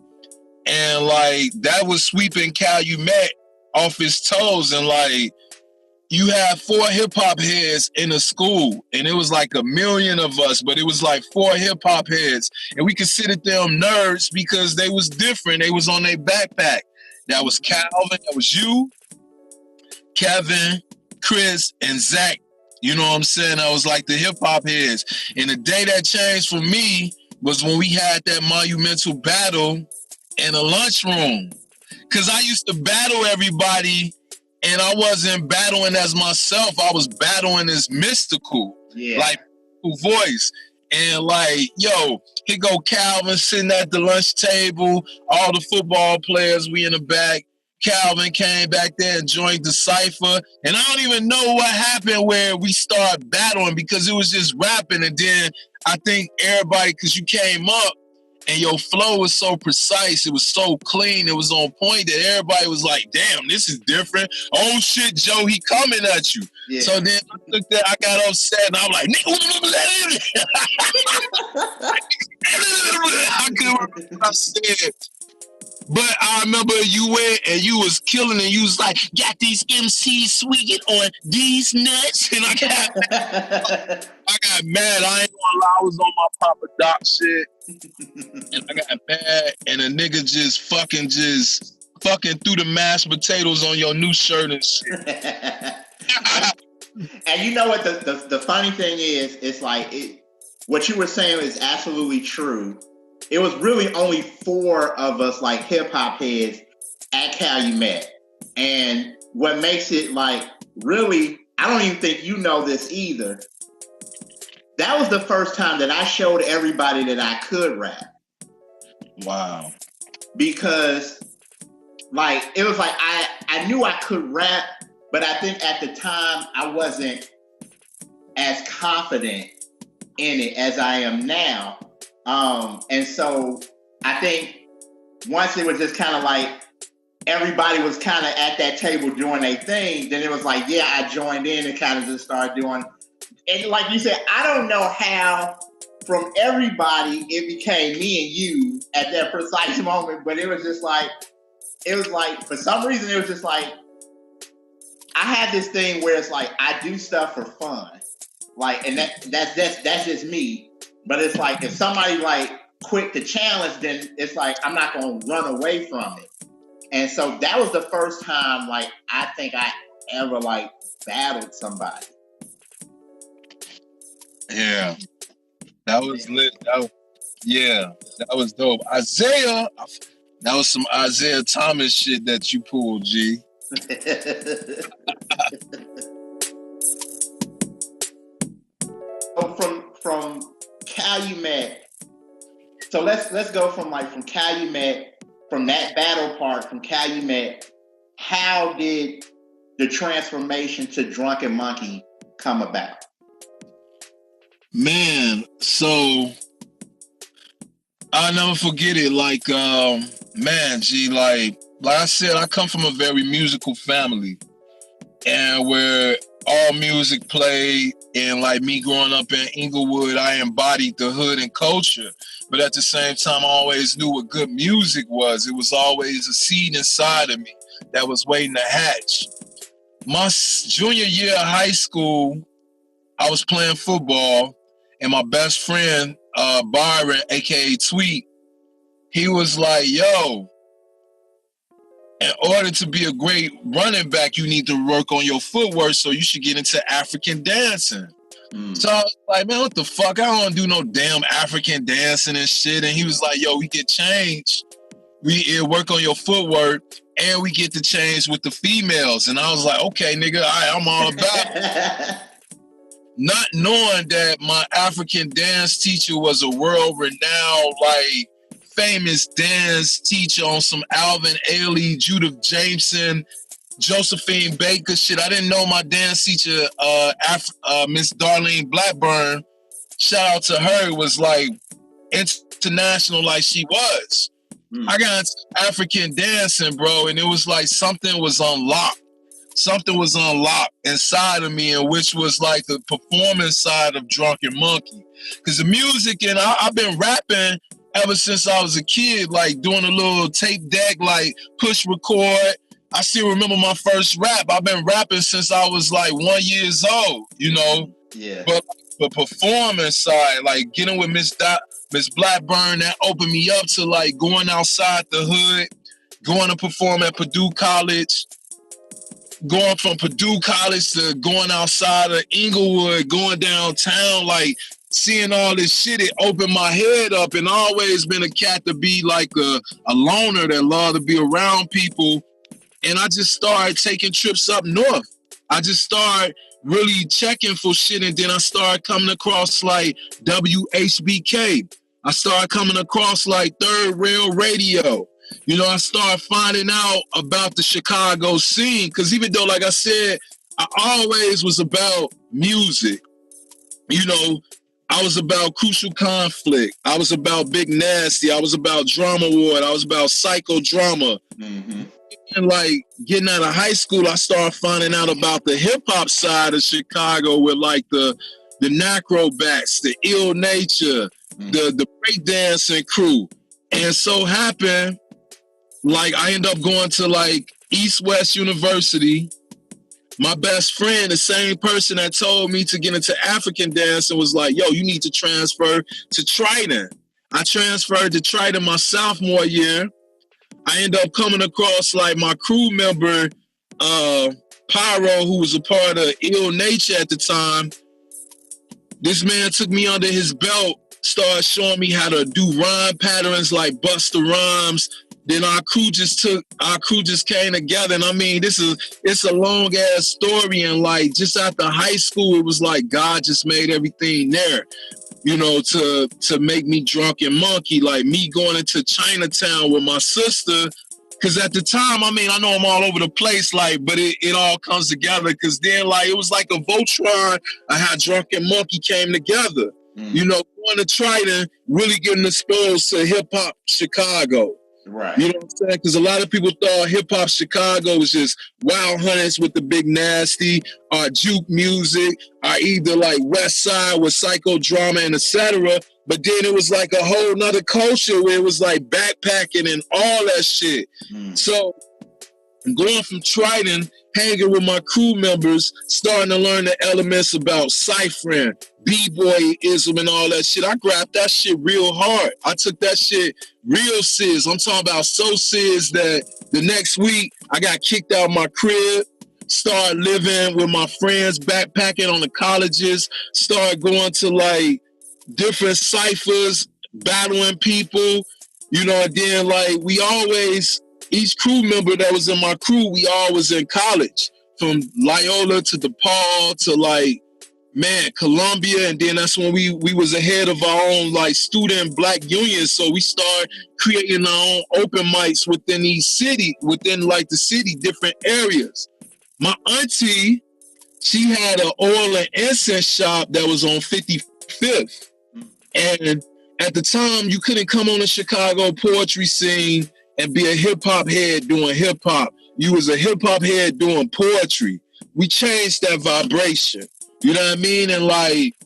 and like that was sweeping Calumet off his toes, and like you had 4 hip-hop heads in a school, and it was like 1 million of us, but it was like 4 hip-hop heads, and we considered them nerds because they was different. They was on their backpack. That was Calvin, that was you, Kevin, Chris, and Zach. You know what I'm saying? I was like the hip-hop heads. And the day that changed for me was when we had that monumental battle in a lunchroom. Because I used to battle everybody, and I wasn't battling as myself. I was battling as Mystical, like voice. And like, yo, here go Calvin sitting at the lunch table, all the football players, we in the back. Calvin came back there and joined the cypher. And I don't even know what happened where we started battling because it was just rapping. And then I think everybody, because you came up and your flow was so precise, it was so clean, it was on point that everybody was like, damn, this is different. Oh shit, Joe, he coming at you. Yeah. So then I looked at, I got upset and I'm like, I couldn't remember what I said. But I remember you went and you was killing and you was like, got these MCs swinging on these nuts. And I got mad. I ain't gonna lie, I was on my Papa Doc shit. And I got mad and a nigga just fucking threw the mashed potatoes on your new shirt and shit. And you know what the funny thing is, it's like what you were saying is absolutely true. It was really only 4 of us like hip hop heads at Calumet. And what makes it like really, I don't even think you know this either. That was the first time that I showed everybody that I could rap. Wow. Because like, it was like, I knew I could rap, but I think at the time I wasn't as confident in it as I am now. And so I think once it was just kind of like, everybody was kind of at that table doing their thing, then it was like, yeah, I joined in and kind of just started doing. And like you said, I don't know how from everybody it became me and you at that precise moment, but it was like, for some reason, it was just like, I had this thing where it's like, I do stuff for fun. Like, and that's just me. But it's like, if somebody like quit the challenge, then it's like, I'm not going to run away from it. And so that was the first time, like, I think I ever like battled somebody. Yeah, that was lit. That was dope. Isaiah, that was some Isaiah Thomas shit that you pulled, G. So from Calumet, so let's go from Calumet, from that battle part from Calumet. How did the transformation to Drunken Monkey come about? Man, so I'll never forget it. Like, man, G, like I said, I come from a very musical family, and where all music played, and like me growing up in Inglewood, I embodied the hood and culture. But at the same time, I always knew what good music was. It was always a seed inside of me that was waiting to hatch. My junior year of high school, I was playing football, and my best friend, Byron, aka Tweet, he was like, yo, in order to be a great running back, you need to work on your footwork, so you should get into African dancing. So I was like, man, what the fuck? I don't do no damn African dancing and shit. And he was like, yo, we get changed. We work on your footwork, and we get to change with the females. And I was like, okay, nigga, I'm all about it. Not knowing that my African dance teacher was a world-renowned, like, famous dance teacher on some Alvin Ailey, Judith Jameson, Josephine Baker shit. I didn't know my dance teacher, Miss Darlene Blackburn, shout out to her, was like international like she was. I got into African dancing, bro, and it was like something was unlocked. Something was unlocked inside of me, and which was like the performance side of Drunken Monkey. Because the music, and I've been rapping ever since I was a kid, like doing a little tape deck, like push record. I still remember my first rap. I've been rapping since I was like 1 year old, you know? Yeah. But the performance side, like getting with Miss Blackburn, that opened me up to like going outside the hood, going to perform at Purdue College, going from Purdue College to going outside of Inglewood, going downtown, like seeing all this shit, it opened my head up, and always been a cat to be like a loner that love to be around people. And I just started taking trips up north. I just started really checking for shit, and then I started coming across like WHBK. I started coming across like Third Rail Radio. You know, I started finding out about the Chicago scene, because even though, like I said, I always was about music. You know, I was about Crucial Conflict. I was about Big Nasty. I was about Drama Ward. I was about psychodrama. And like getting out of high school, I started finding out about the hip hop side of Chicago with like the Nacrobats, the Ill Nature, the breakdancing crew. And so happened, like I ended up going to like East West University. My best friend, the same person that told me to get into African dancing, was like, yo, you need to transfer to Triton. I transferred to Triton my sophomore year. I ended up coming across like my crew member, Pyro, who was a part of Ill Nature at the time. This man took me under his belt, started showing me how to do rhyme patterns like Busta Rhymes. Then our crew just came together. And I mean, it's a long ass story. And like just after high school, it was like God just made everything there, you know, to make me Drunken Monkey, like me going into Chinatown with my sister. Cause at the time, I mean, I know I'm all over the place, like, but it all comes together. Cause then like, it was like a Voltron of how Drunken Monkey came together. You know, going to Triton, really getting exposed to hip hop Chicago. Right. You know what I'm saying? Because a lot of people thought hip hop Chicago was just Wild Hunters with the Big Nasty, or juke music, or either like West Side with psychodrama and etc. But then it was like a whole nother culture where it was like backpacking and all that shit. So going from Triton, hanging with my crew members, starting to learn the elements about ciphering, b-boyism and all that shit. I grabbed that shit real hard. I took that shit real serious. I'm talking about so serious that the next week I got kicked out of my crib, started living with my friends, backpacking on the colleges, started going to like different ciphers, battling people, you know, and then like we always, each crew member that was in my crew, we all was in college, from Loyola to DePaul to like, man, Columbia. And then that's when we was ahead of our own like student black unions. So we started creating our own open mics within each city, within like the city, different areas. My auntie, she had an oil and incense shop that was on 55th. And at the time, you couldn't come on the Chicago poetry scene and be a hip-hop head doing hip-hop. You was a hip-hop head doing poetry. We changed that vibration. You know what I mean? And like,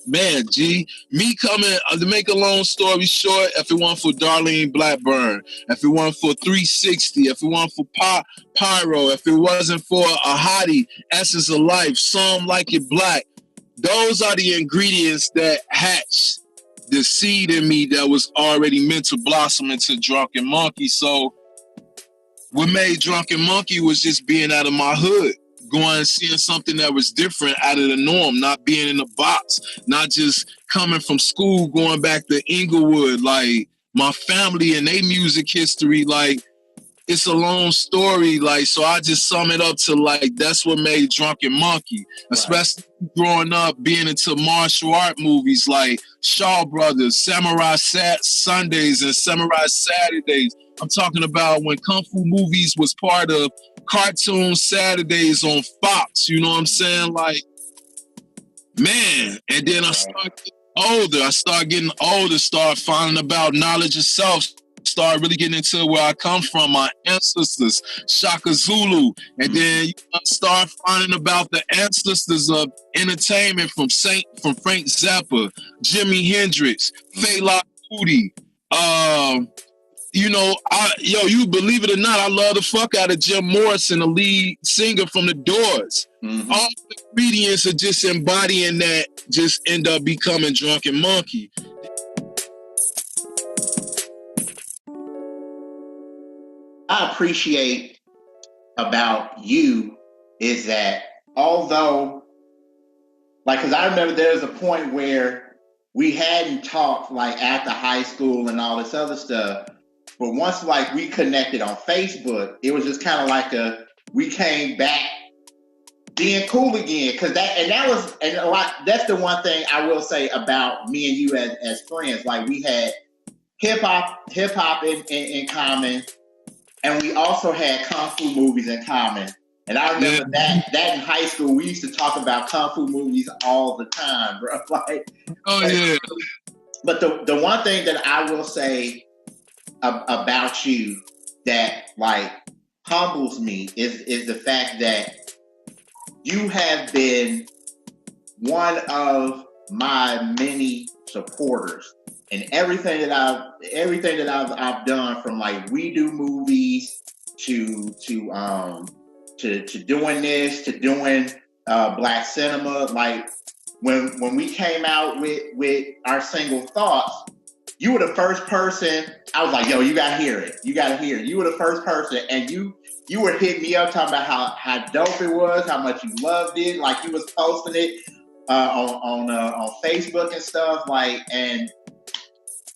man, G, me coming, to make a long story short, if it weren't for Darlene Blackburn, if it weren't for 360, if it weren't for Pyro, if it wasn't for a hottie, Essence of Life, Some Like It Black, those are the ingredients that hatch the seed in me that was already meant to blossom into Drunken Monkey. So what made Drunken Monkey was just being out of my hood, going and seeing something that was different out of the norm, not being in the box, not just coming from school, going back to Inglewood, like my family and their music history, like it's a long story, like, so I just sum it up to like, that's what made Drunken Monkey, especially growing up, being into martial art movies like Shaw Brothers, Samurai Sundays and Samurai Saturdays. I'm talking about when Kung Fu movies was part of Cartoon Saturdays on Fox, you know what I'm saying? Like, man, and then I start getting older, start finding about knowledge of self, start really getting into where I come from, my ancestors, Shaka Zulu, and then you start finding about the ancestors of entertainment from Frank Zappa, Jimi Hendrix, Fela Kuti, you know, you believe it or not, I love the fuck out of Jim Morrison, the lead singer from The Doors. Mm-hmm. All the ingredients of just embodying that just end up becoming Drunken Monkey. I appreciate about you is that although, like, because I remember there was a point where we hadn't talked like after high school and all this other stuff. But once like we connected on Facebook, it was just kind of like we came back being cool again. That's the one thing I will say about me and you as friends. Like we had hip hop in common, and we also had Kung Fu movies in common. And I remember that in high school, we used to talk about Kung Fu movies all the time, bro. Like, But the one thing that I will say about you that like humbles me is the fact that you have been one of my many supporters in everything that I've done, from like We Do Movies to doing this, to doing Black Cinema. Like when we came out with our single Thoughts, you were the first person. I was like, yo, you gotta hear it. You gotta hear it. You were the first person, and you were hitting me up talking about how dope it was, how much you loved it. Like you was posting it on Facebook and stuff. Like, and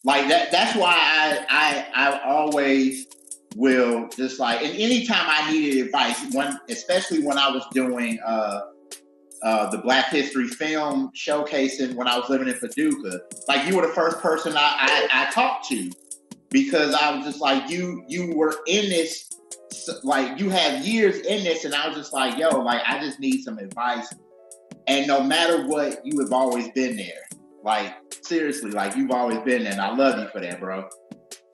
like that's why I always will just like, and anytime I needed advice, especially when I was doing the Black History Film showcasing when I was living in Paducah, like you were the first person I talked to, because I was just like, you were in this, like you have years in this, and I was just like, yo, like I just need some advice. And no matter what, you have always been there. Like seriously, like you've always been there, and I love you for that, bro.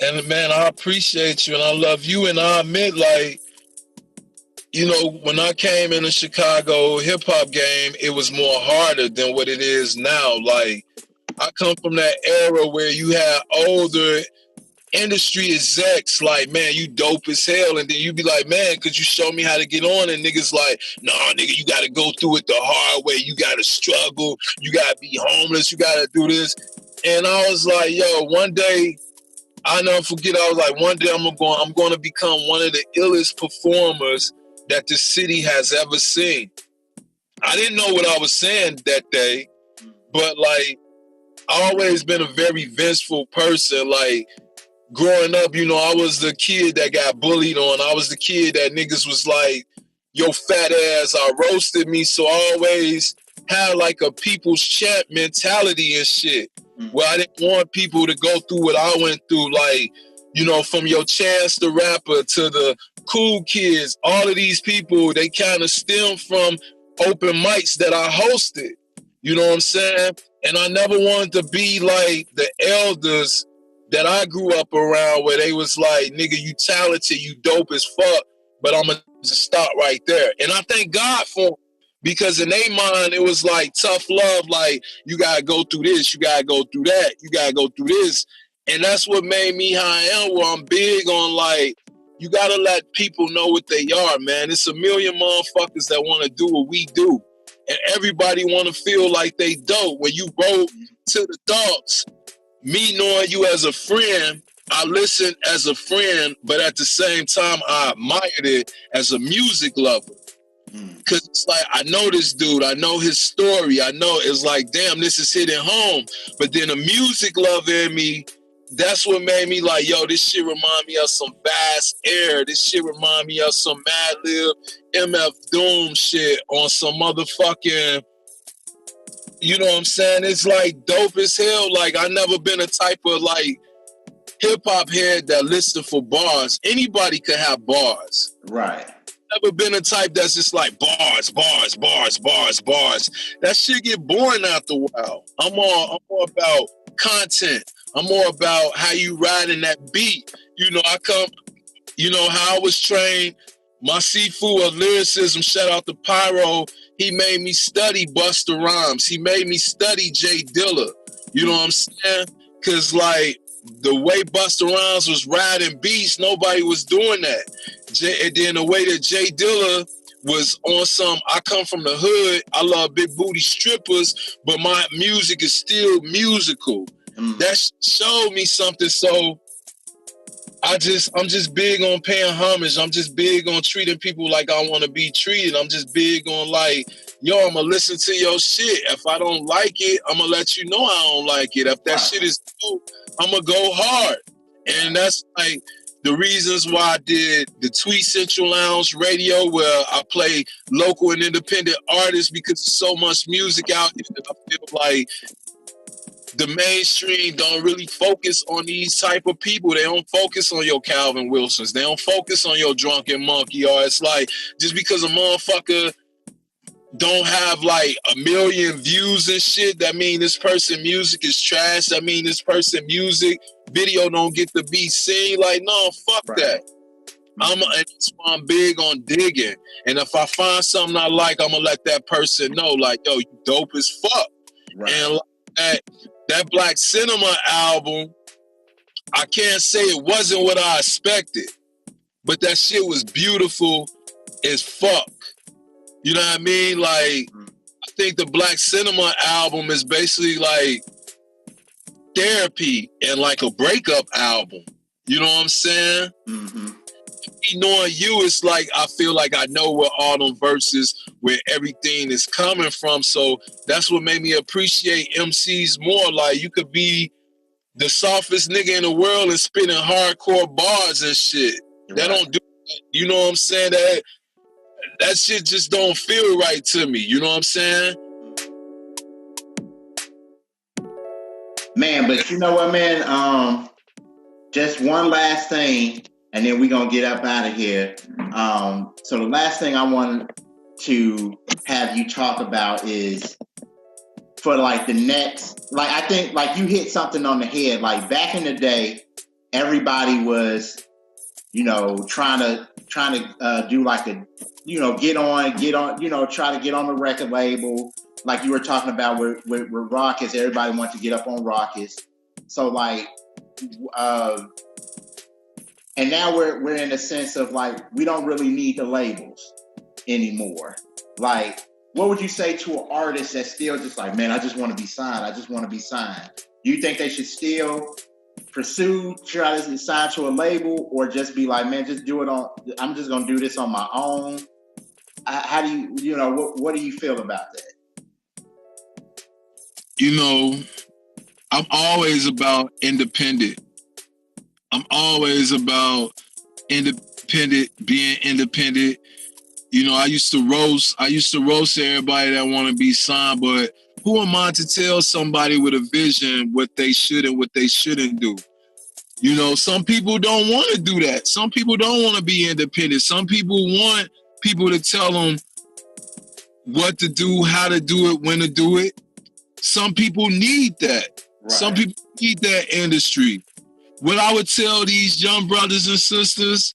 And man, I appreciate you, and I love you, and I admit, like, you know, when I came in the Chicago hip-hop game, it was more harder than what it is now. Like, I come from that era where you had older industry execs like, man, you dope as hell. And then you be like, man, could you show me how to get on? And niggas like, nah, nigga, you got to go through it the hard way. You got to struggle. You got to be homeless. You got to do this. And I was like, yo, one day, I never forget, I was like, one day I'm going to become one of the illest performers that the city has ever seen. I didn't know what I was saying that day, but like, I always been a very vengeful person. Like, growing up, you know, I was the kid that got bullied on. I was the kid that niggas was like, yo, fat ass, roasted me. So I always had like a people's champ mentality and shit, where I didn't want people to go through what I went through. Like, you know, from your Chance the Rapper to the Cool Kids, all of these people, they kind of stem from open mics that I hosted. You know what I'm saying? And I never wanted to be like the elders that I grew up around, where they was like, nigga, you talented, you dope as fuck, but I'm going to just stop right there. And I thank God for it, because in their mind, it was like tough love, like, you got to go through this, you got to go through that, you got to go through this. And that's what made me how I am, where I'm big on, like, you got to let people know what they are, man. It's a million motherfuckers that want to do what we do. And everybody want to feel like they dope. When you wrote to the dogs, me knowing you as a friend, I listened as a friend, but at the same time, I admired it as a music lover. Because it's like, I know this dude, I know his story, I know it's like, damn, this is hitting home. But then the music lover in me, that's what made me like, yo, this shit remind me of some Bass Air. This shit remind me of some Madlib, MF Doom shit on some motherfucking, you know what I'm saying? It's like dope as hell. Like, I never been a type of like hip-hop head that listened for bars. Anybody could have bars. Right. Never been a type that's just like bars. That shit get boring after a while. I'm more about content. I'm more about how you riding that beat. You know, you know, how I was trained, my Sifu of lyricism, shout out to Pyro, he made me study Busta Rhymes. He made me study Jay Dilla. You know what I'm saying? Because, like, the way Busta Rhymes was riding beats, nobody was doing that. And then the way that Jay Dilla was on some, I come from the hood, I love big booty strippers, but my music is still musical. That showed me something. So I'm just big on paying homage. I'm just big on treating people like I want to be treated. I'm just big on like, yo, I'm going to listen to your shit. If I don't like it, I'm going to let you know I don't like it. If that shit is cool, I'm going to go hard. And that's like the reasons why I did the Tweet Central Lounge radio, where I play local and independent artists, because there's so much music out here that I feel like the mainstream don't really focus on these type of people. They don't focus on your Calvin Wilsons. They don't focus on your Drunken Monkey. Or it's like, just because a motherfucker don't have like 1 million views and shit, that mean this person music is trash. That mean this person music video don't get to be seen. Like, no, fuck that. And that's why I'm big on digging. And if I find something I like, I'm gonna let that person know, like, yo, you dope as fuck. And like that Black Cinema album, I can't say it wasn't what I expected, but that shit was beautiful as fuck. You know what I mean? Like, I think the Black Cinema album is basically like therapy and like a breakup album. You know what I'm saying? Knowing you, it's like I feel like I know where all them verses, where everything is coming from. So that's what made me appreciate MCs more. Like, you could be the softest nigga in the world and spitting hardcore bars and shit. That don't do it. You know what I'm saying? That shit just don't feel right to me. You know what I'm saying? Man, but you know what, man? Just one last thing, and then we're going to get up out of here. So the last thing I wanted to have you talk about is for like the next, like, I think like you hit something on the head. Like, back in the day, everybody was, you know, trying to do like a, you know, get on, you know, try to get on the record label. Like you were talking about with Rawkus, everybody wanted to get up on Rawkus. So like, and now we're in a sense of like, we don't really need the labels anymore. Like, what would you say to an artist that's still just like, man, I just want to be signed. I just want to be signed. Do you think they should still pursue, try to sign to a label, or just be like, man, just do it on, I'm just going to do this on my own? How do you know, what do you feel about that? You know, I'm always about independent. I'm always about independent, being independent. You know, I used to roast everybody that want to be signed, but who am I to tell somebody with a vision what they should and what they shouldn't do? You know, some people don't want to do that. Some people don't want to be independent. Some people want people to tell them what to do, how to do it, when to do it. Some people need that. Right. Some people need that industry. What I would tell these young brothers and sisters,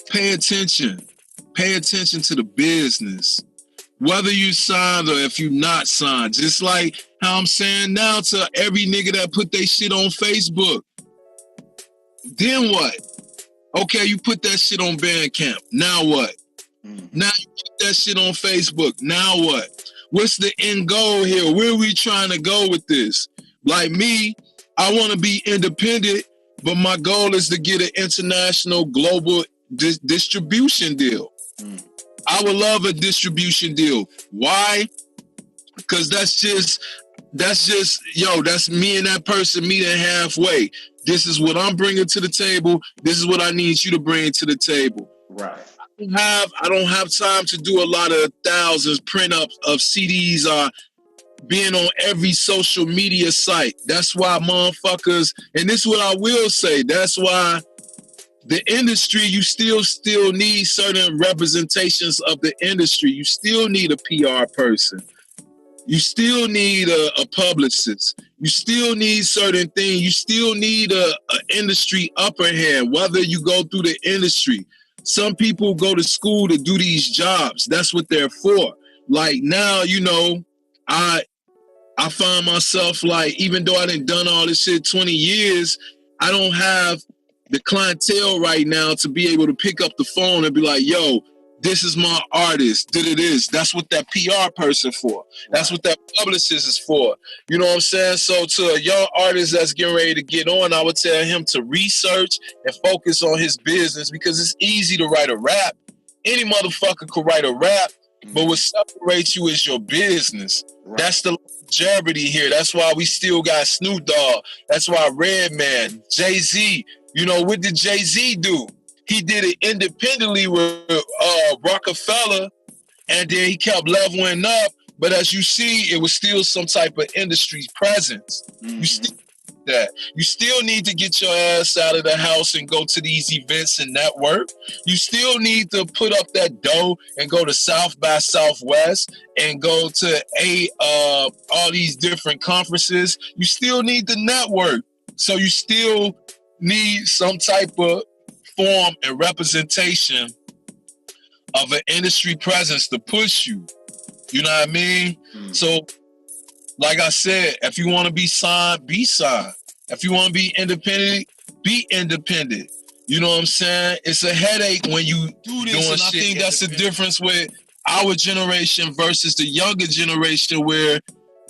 pay attention. Pay attention to the business. Whether you signed or if you not signed. Just like how I'm saying now to every nigga that put their shit on Facebook. Then what? Okay, you put that shit on Bandcamp. Now what? Now you put that shit on Facebook. Now what? What's the end goal here? Where are we trying to go with this? Like me, I want to be independent, but my goal is to get an international global distribution deal. I would love a distribution deal. Why? Because that's me and that person meeting halfway. This is what I'm bringing to the table. This is what I need you to bring to the table. Right. I don't have time to do a lot of thousands print ups of CDs being on every social media site. That's why motherfuckers, and this is what I will say, that's why the industry, you still need certain representations of the industry. You still need a PR person. You still need a publicist. You still need certain things. You still need a industry upper hand, whether you go through the industry. Some people go to school to do these jobs. That's what they're for. Like now, you know, I find myself like, even though I done all this shit 20 years, I don't have the clientele right now to be able to pick up the phone and be like, yo, this is my artist, did it is. That's what that PR person for. That's what that publicist is for. You know what I'm saying? So to a young artist that's getting ready to get on, I would tell him to research and focus on his business, because it's easy to write a rap. Any motherfucker could write a rap, but what separates you is your business. Right. That's the longevity here. That's why we still got Snoop Dogg. That's why Redman, Jay-Z. You know, what did Jay-Z do? He did it independently with Rockefeller, and then he kept leveling up. But as you see, it was still some type of industry presence. Mm-hmm. You still need to get your ass out of the house and go to these events and network. You still need to put up that dough and go to South by Southwest and go to all these different conferences. You still need the network. So you still need some type of form and representation of an industry presence to push you. You know what I mean? So, like I said, if you want to be signed, be signed. If you want to be independent, be independent. You know what I'm saying? It's a headache when you do this, and I think that's the difference with our generation versus the younger generation, where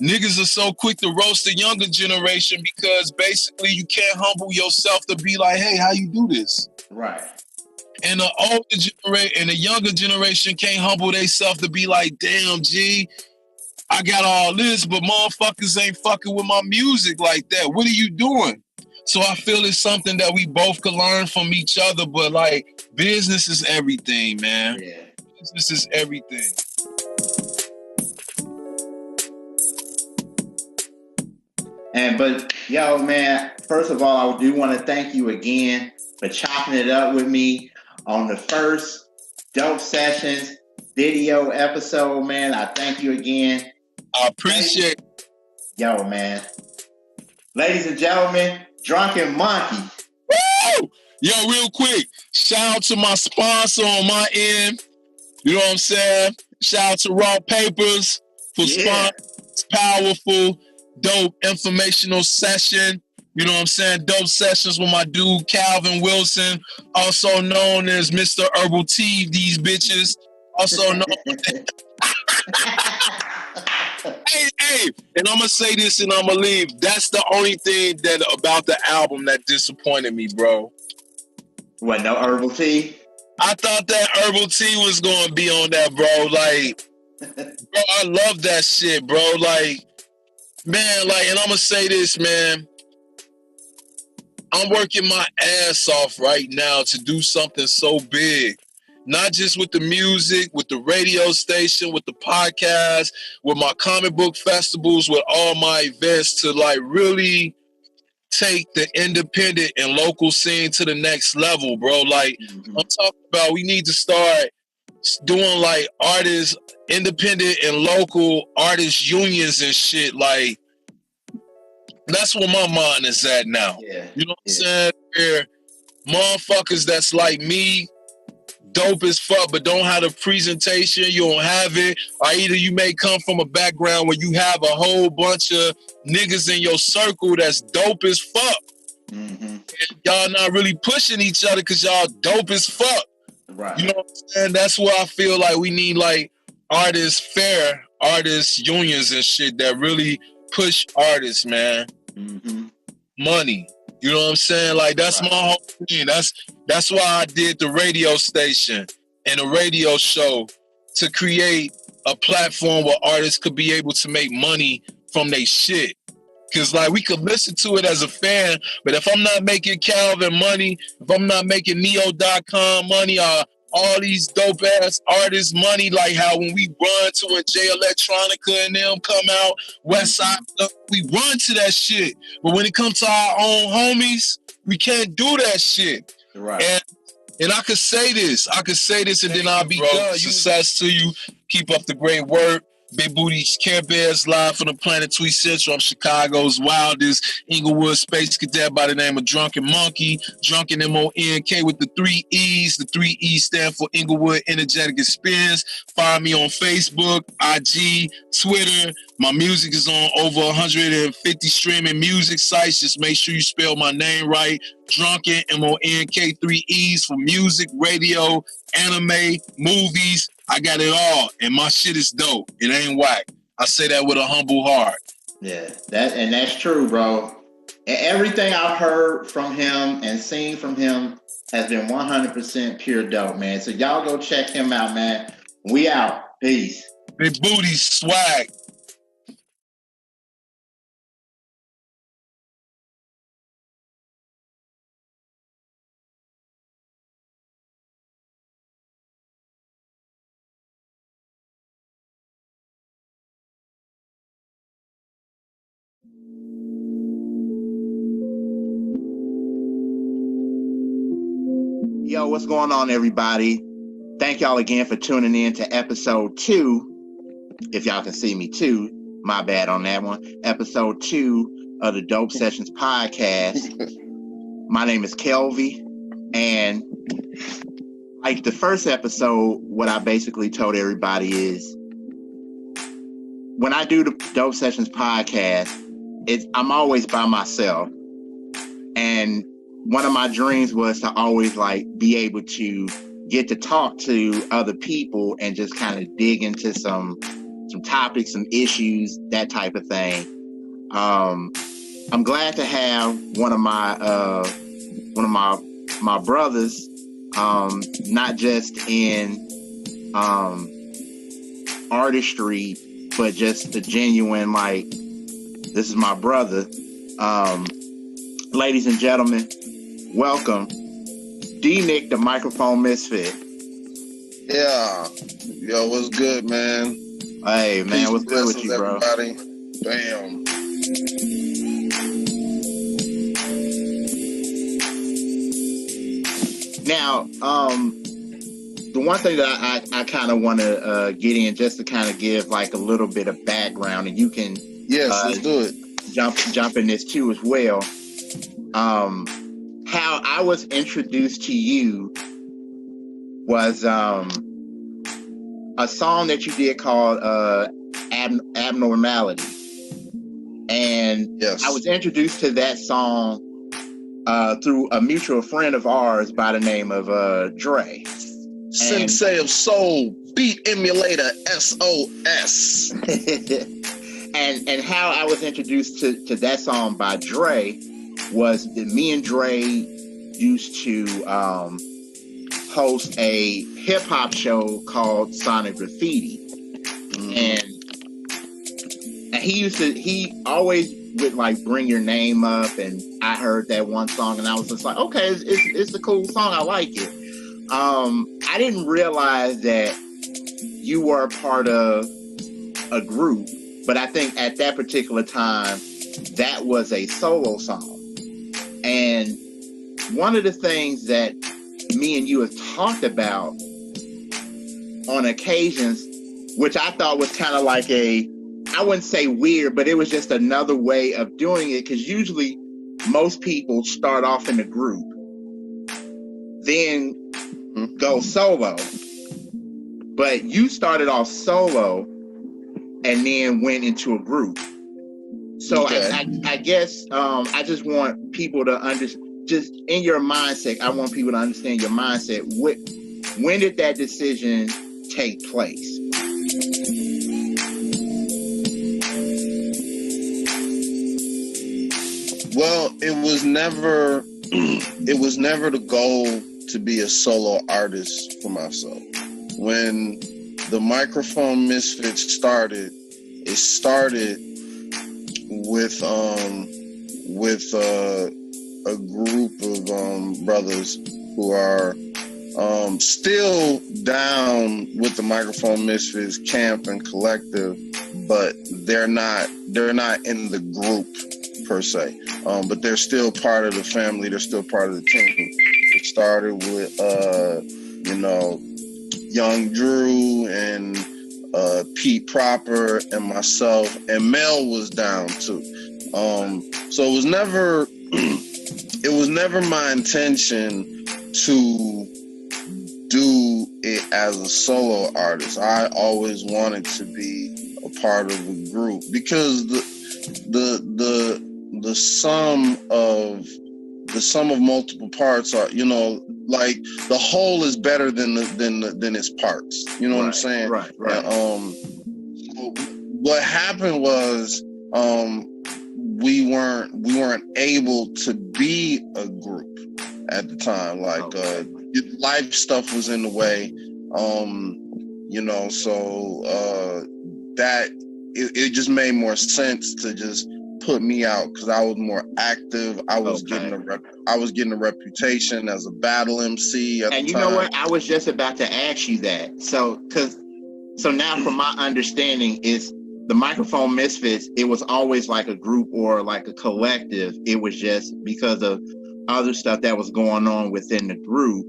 niggas are so quick to roast the younger generation because basically you can't humble yourself to be like, hey, how you do this? Right. And the older generation and the younger generation can't humble themselves to be like, damn, G, I got all this, but motherfuckers ain't fucking with my music like that. What are you doing? So I feel it's something that we both can learn from each other, but like, business is everything, man. Yeah. Business is everything. But yo, man, first of all, I do want to thank you again for chopping it up with me on the first Dope Sessions video episode, man. I thank you again. I appreciate it. Yo, man. Ladies and gentlemen, Drunken Monkey. Woo! Yo, real quick, shout out to my sponsor on my end. You know what I'm saying? Shout out to Raw Papers for sponsoring this powerful, dope, informational session. You know what I'm saying? Dope sessions with my dude, Calvin Wilson, also known as Mr. Herbal Tea, these bitches. Also known Hey, and I'm going to say this and I'm going to leave. That's the only thing that about the album that disappointed me, bro. What, no Herbal Tea? I thought that Herbal Tea was going to be on that, bro. Like, bro, I love that shit, bro. Like, man, like, and I'm going to say this, man. I'm working my ass off right now to do something so big. Not just with the music, with the radio station, with the podcast, with my comic book festivals, with all my events, to like really take the independent and local scene to the next level, bro. Like, I'm talking about, we need to start doing like artists, independent and local artist unions and shit. Like, that's where my mind is at now. Yeah. You know what I'm saying? Where motherfuckers that's like me, dope as fuck, but don't have the presentation, you don't have it, or either you may come from a background where you have a whole bunch of niggas in your circle that's dope as fuck. And y'all not really pushing each other because y'all dope as fuck. Right. You know what I'm saying? That's where I feel like we need like artists unions and shit that really push artists, man. money. You know what I'm saying? Like, that's my whole thing. That's why I did the radio station and a radio show, to create a platform where artists could be able to make money from their shit. Because, like, we could listen to it as a fan, but if I'm not making Calvin money, if I'm not making Neo.com money, all these dope-ass artists money, like how when we run to when Jay Electronica and them come out, West Side, we run to that shit. But when it comes to our own homies, we can't do that shit. Right. And I could say this, and then I'll be done. Success to you. Keep up the great work. Big Booty Care Bears live from the planet Tweet Central. I'm Chicago's wildest Inglewood space cadet by the name of Drunken Monkey. Drunken M-O-N-K with the 3 E's. The 3 E's stand for Inglewood Energetic Experience. Find me on Facebook, IG, Twitter. My music is on over 150 streaming music sites. Just make sure you spell my name right. Drunken, M-O-N-K, 3 E's for music, radio, anime, movies. I got it all, and my shit is dope. It ain't whack. I say that with a humble heart. Yeah, that's true, bro. And everything I've heard from him and seen from him has been 100% pure dope, man. So y'all go check him out, man. We out. Peace. Big Booty swag. Yo, what's going on, everybody? Thank y'all again for tuning in to episode 2. If y'all can see me too, my bad on that one. Episode 2 of the Dope Sessions podcast. My name is Kelvy, and like the first episode, what I basically told everybody is, when I do the Dope Sessions podcast, I'm always by myself, and one of my dreams was to always like be able to get to talk to other people and just kind of dig into some topics, some issues, that type of thing. I'm glad to have one of my brothers, not just in artistry, but just a genuine, like, this is my brother. Ladies and gentlemen, welcome, D-Nick, the Microphone Misfitz. Yeah. Yo, what's good, man? Hey, man, Peace, what's good with you, bro? Everybody. Damn. Now, the one thing that I kind of want to get in, just to kind of give like a little bit of background, and you can let's do it. Jump in this too as well. How I was introduced to you was a song that you did called Abnormality. And I was introduced to that song through a mutual friend of ours by the name of Dre. Sensei of Soul, Beat Emulator, SOS. and how I was introduced to that song by Dre was that me and Dre used to host a hip-hop show called Sonic Graffiti. And he always would like bring your name up, and I heard that one song and I was just like, okay, it's a cool song, I like it. I didn't realize that you were a part of a group, but I think at that particular time that was a solo song. And one of the things that me and you have talked about on occasions, which I thought was kind of like I wouldn't say weird, but it was just another way of doing it, because usually most people start off in a group, then go solo. But you started off solo and then went into a group. So I guess I just want people to understand, just in your mindset, I want people to understand your mindset. When did that decision take place? never the goal to be a solo artist for myself. When the Microphone Misfitz started, it started with a group of brothers who are still down with the Microphone Misfitz camp and collective, but they're not in the group per se. But they're still part of the family. They're still part of the team. It started with Young Drew and Pete Proper and myself, and Mel was down too. So it was never my intention to do it as a solo artist. I always wanted to be a part of a group because the sum of multiple parts are, like the whole is better than its parts. You know what I'm saying? Right. And, what happened was we weren't able to be a group at the time. Like life stuff was in the way. That it just made more sense to just put me out because I was more active. I was getting a reputation as a battle MC at the time. And you know what? I was just about to ask you that. So now from my understanding is the Microphone Misfitz, it was always like a group or like a collective. It was just because of other stuff that was going on within the group.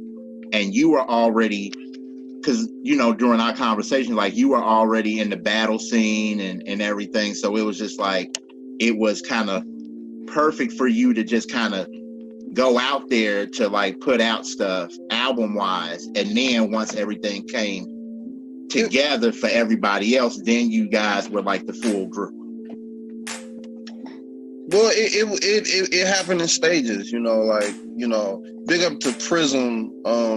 And you were already, because, during our conversation, like you were already in the battle scene and everything. So it was just like, it was kind of perfect for you to just kind of go out there to like put out stuff album wise. And then once everything came together for everybody else, then you guys were like the full group. Well, it happened in stages, big up to Prism.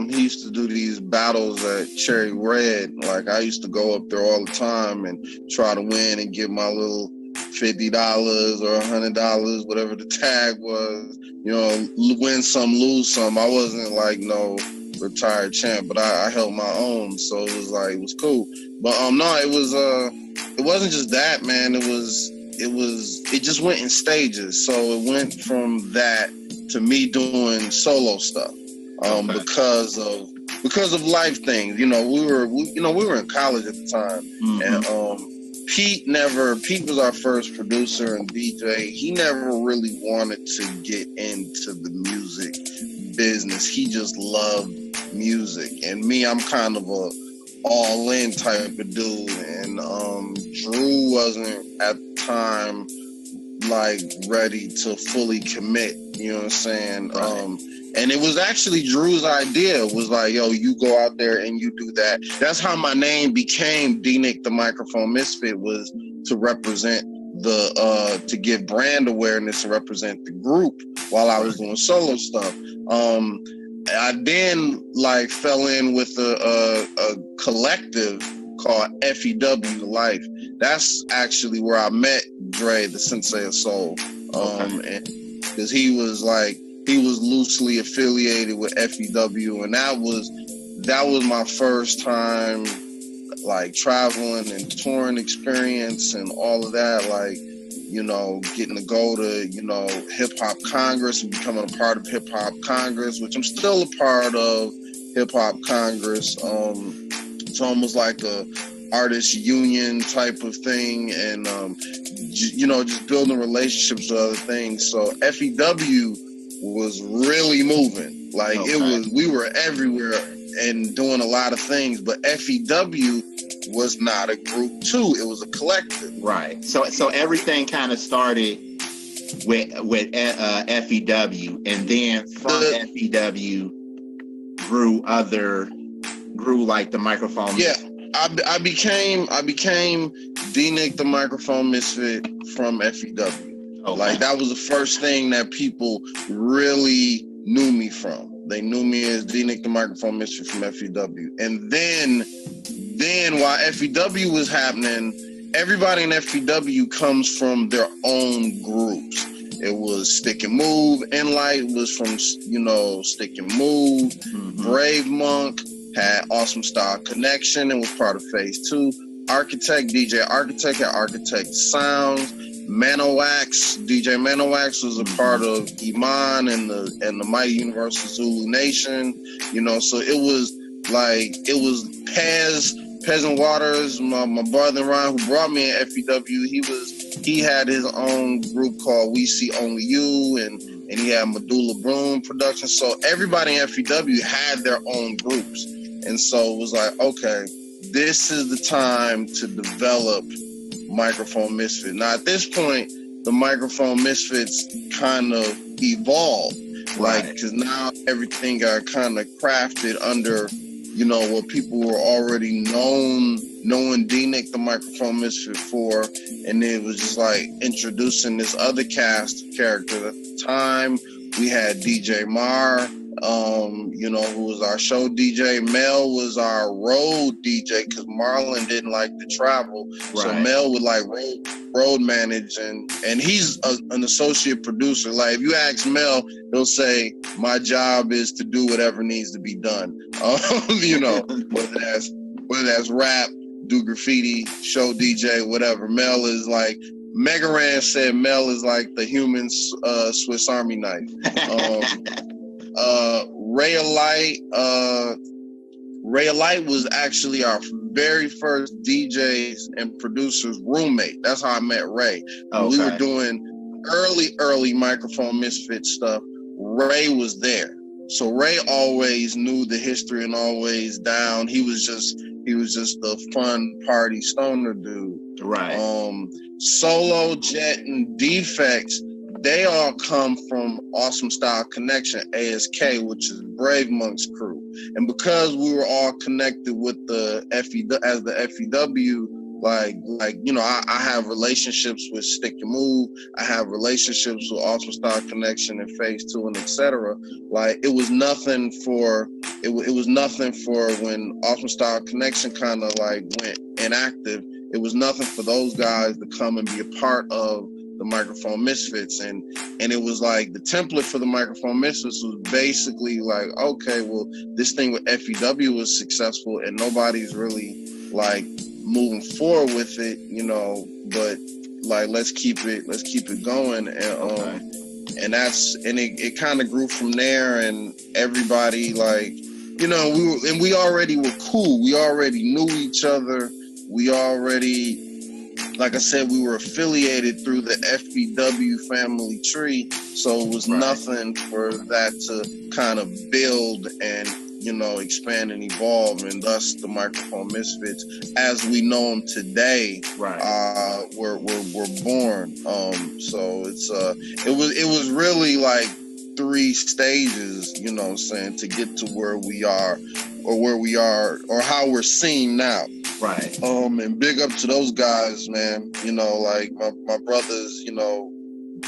He used to do these battles at Cherry Red. Like I used to go up there all the time and try to win and get my little $50 or $100, whatever the tag was, win some, lose some. I wasn't like no retired champ, but I held my own, so it was cool. But it wasn't just that, man. It just went in stages. So it went from that to me doing solo stuff, because of life things. We were in college at the time, and Pete was our first producer and DJ. He never really wanted to get into the music business. He just loved music. And me, I'm kind of a all-in type of dude. And Drew wasn't at the time like ready to fully commit. You know what I'm saying? Right. And it was actually Drew's idea. Was like, yo, you go out there and you do that. That's how my name became D-Nick the Microphone Misfit, was to represent to give brand awareness and represent the group while I was doing solo stuff. I then like fell in with a collective called FEW Life. That's actually where I met Dre, the Sensei of Soul. And because he was loosely affiliated with FEW, and that was my first time like traveling and touring experience and all of that, like, getting to go to, Hip Hop Congress and becoming a part of Hip Hop Congress, which I'm still a part of Hip Hop Congress. It's almost like a artist union type of thing, and just building relationships with other things. So FEW was really moving. Like we were everywhere and doing a lot of things, but FEW was not a group too. It was a collective. Right. So everything kind of started with FEW, and then from FEW grew like the Microphone. Yeah. I became D-Nick the Microphone Misfit from FEW. Okay. Like that was the first thing that people really knew me from. They knew me as D-Nick the Microphone Misfit from FEW. And then while FEW was happening, everybody in FEW comes from their own groups. It was Stick and Move. Enlight was from, you know, Stick and Move. Brave Monk had Awesome Style Connection and was part of Phase 2. Architect, DJ Architect had Architect Sounds. Manoax, DJ Manoax was a part of Iman and the Mighty Universal Zulu Nation. You know, so it was Peasant Waters, my brother Ron, who brought me in FEW. He had his own group called We See Only You, and he had Medulla Broom production. So everybody in FEW had their own groups, and so it was like, okay, this is the time to develop Microphone Misfits. Now at this point, the Microphone Misfits kind of evolved, because now everything got kind of crafted under, you know, what people were already knowing D-Nick the Microphone Misfit for, and it was just like introducing this other cast of characters. At the time, we had DJ Mar, you know, who was our show DJ. Mel was our road DJ because Marlon didn't like to travel. So Mel would like road manage, and he's an associate producer. Like if you ask Mel, he'll say, my job is to do whatever needs to be done. You know, whether that's rap, do graffiti, show DJ, whatever. Mel is like, Megaran said Mel is like the human Swiss Army knife. Ray Alight was actually our very first DJs and producers roommate. That's how I met Ray. We were doing early Microphone Misfit stuff. Ray was there. So Ray always knew the history and always down. He was just the fun party stoner dude. Solo, Jet, and Defects, they all come from Awesome Style Connection, ASK, which is Brave Monk's crew. And because we were all connected with the FEW, like you know, I have relationships with Stick and Move. I have relationships with Awesome Style Connection and Phase 2 and etc. Like it was nothing for when Awesome Style Connection kind of like went inactive. It was nothing for those guys to come and be a part of the Microphone Misfits, and it was like the template for the Microphone Misfits was basically like, okay, well, this thing with FEW was successful and nobody's really like moving forward with it, you know, but like let's keep it going, and it kind of grew from there, and everybody, like, you know, we already were cool, we already knew each other, we already, like I said, we were affiliated through the FBW family tree, so it was nothing for that to kind of build and, you know, expand and evolve, and thus the Microphone Misfits, as we know them today, were born. So it was really like 3 stages, you know what I'm saying, to get to where we are, or how we're seen now. And big up to those guys, man. You know, like my brothers, you know,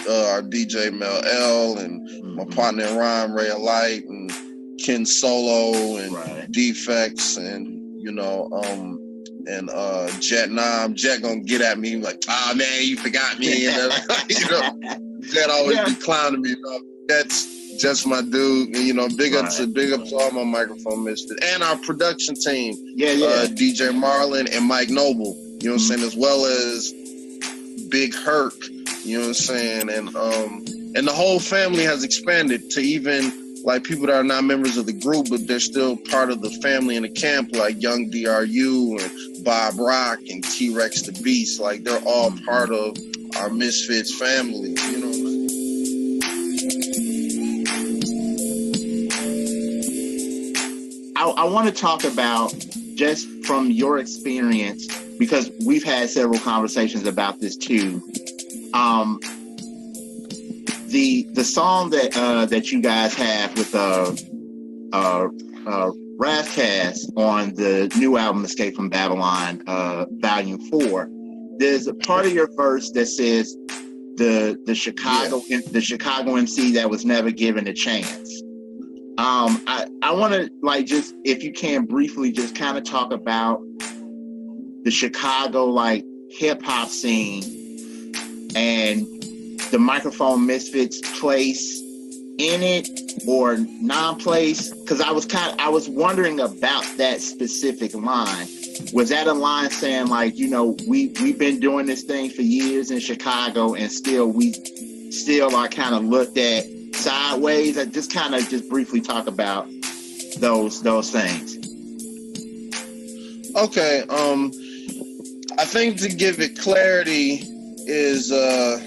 our DJ Mel L, and my partner in rhyme, Ray Alight, and Ken Solo, and Defects, and, you know, and Jet Nam. Jet gonna get at me like, man, you forgot me. And, you know, Jet always be clowning me. You know, that's just my dude, and, you know, big up to all my Microphone Misfits and our production team. DJ Marlon and Mike Noble, you know what I'm saying, as well as Big Herc, you know what I'm saying, and the whole family has expanded to even like people that are not members of the group, but they're still part of the family in the camp, like Young DRU and Bob Rock and T-Rex the Beast. Like they're all part of our Misfits family, you know what I'm saying? I want to talk about, just from your experience, because we've had several conversations about this too. The song that you guys have with Razzcast on the new album Escape from Babylon, Volume 4, there's a part of your verse that says the Chicago MC that was never given a chance. I want to, like, just, if you can, briefly just kind of talk about the Chicago, like, hip-hop scene and the Microphone Misfitz place in it or non-place? Because I was wondering about that specific line. Was that a line saying like, you know, we've been doing this thing for years in Chicago and we still are kind of looked at sideways? I just kind of briefly talk about those things. Okay, I think to give it clarity is the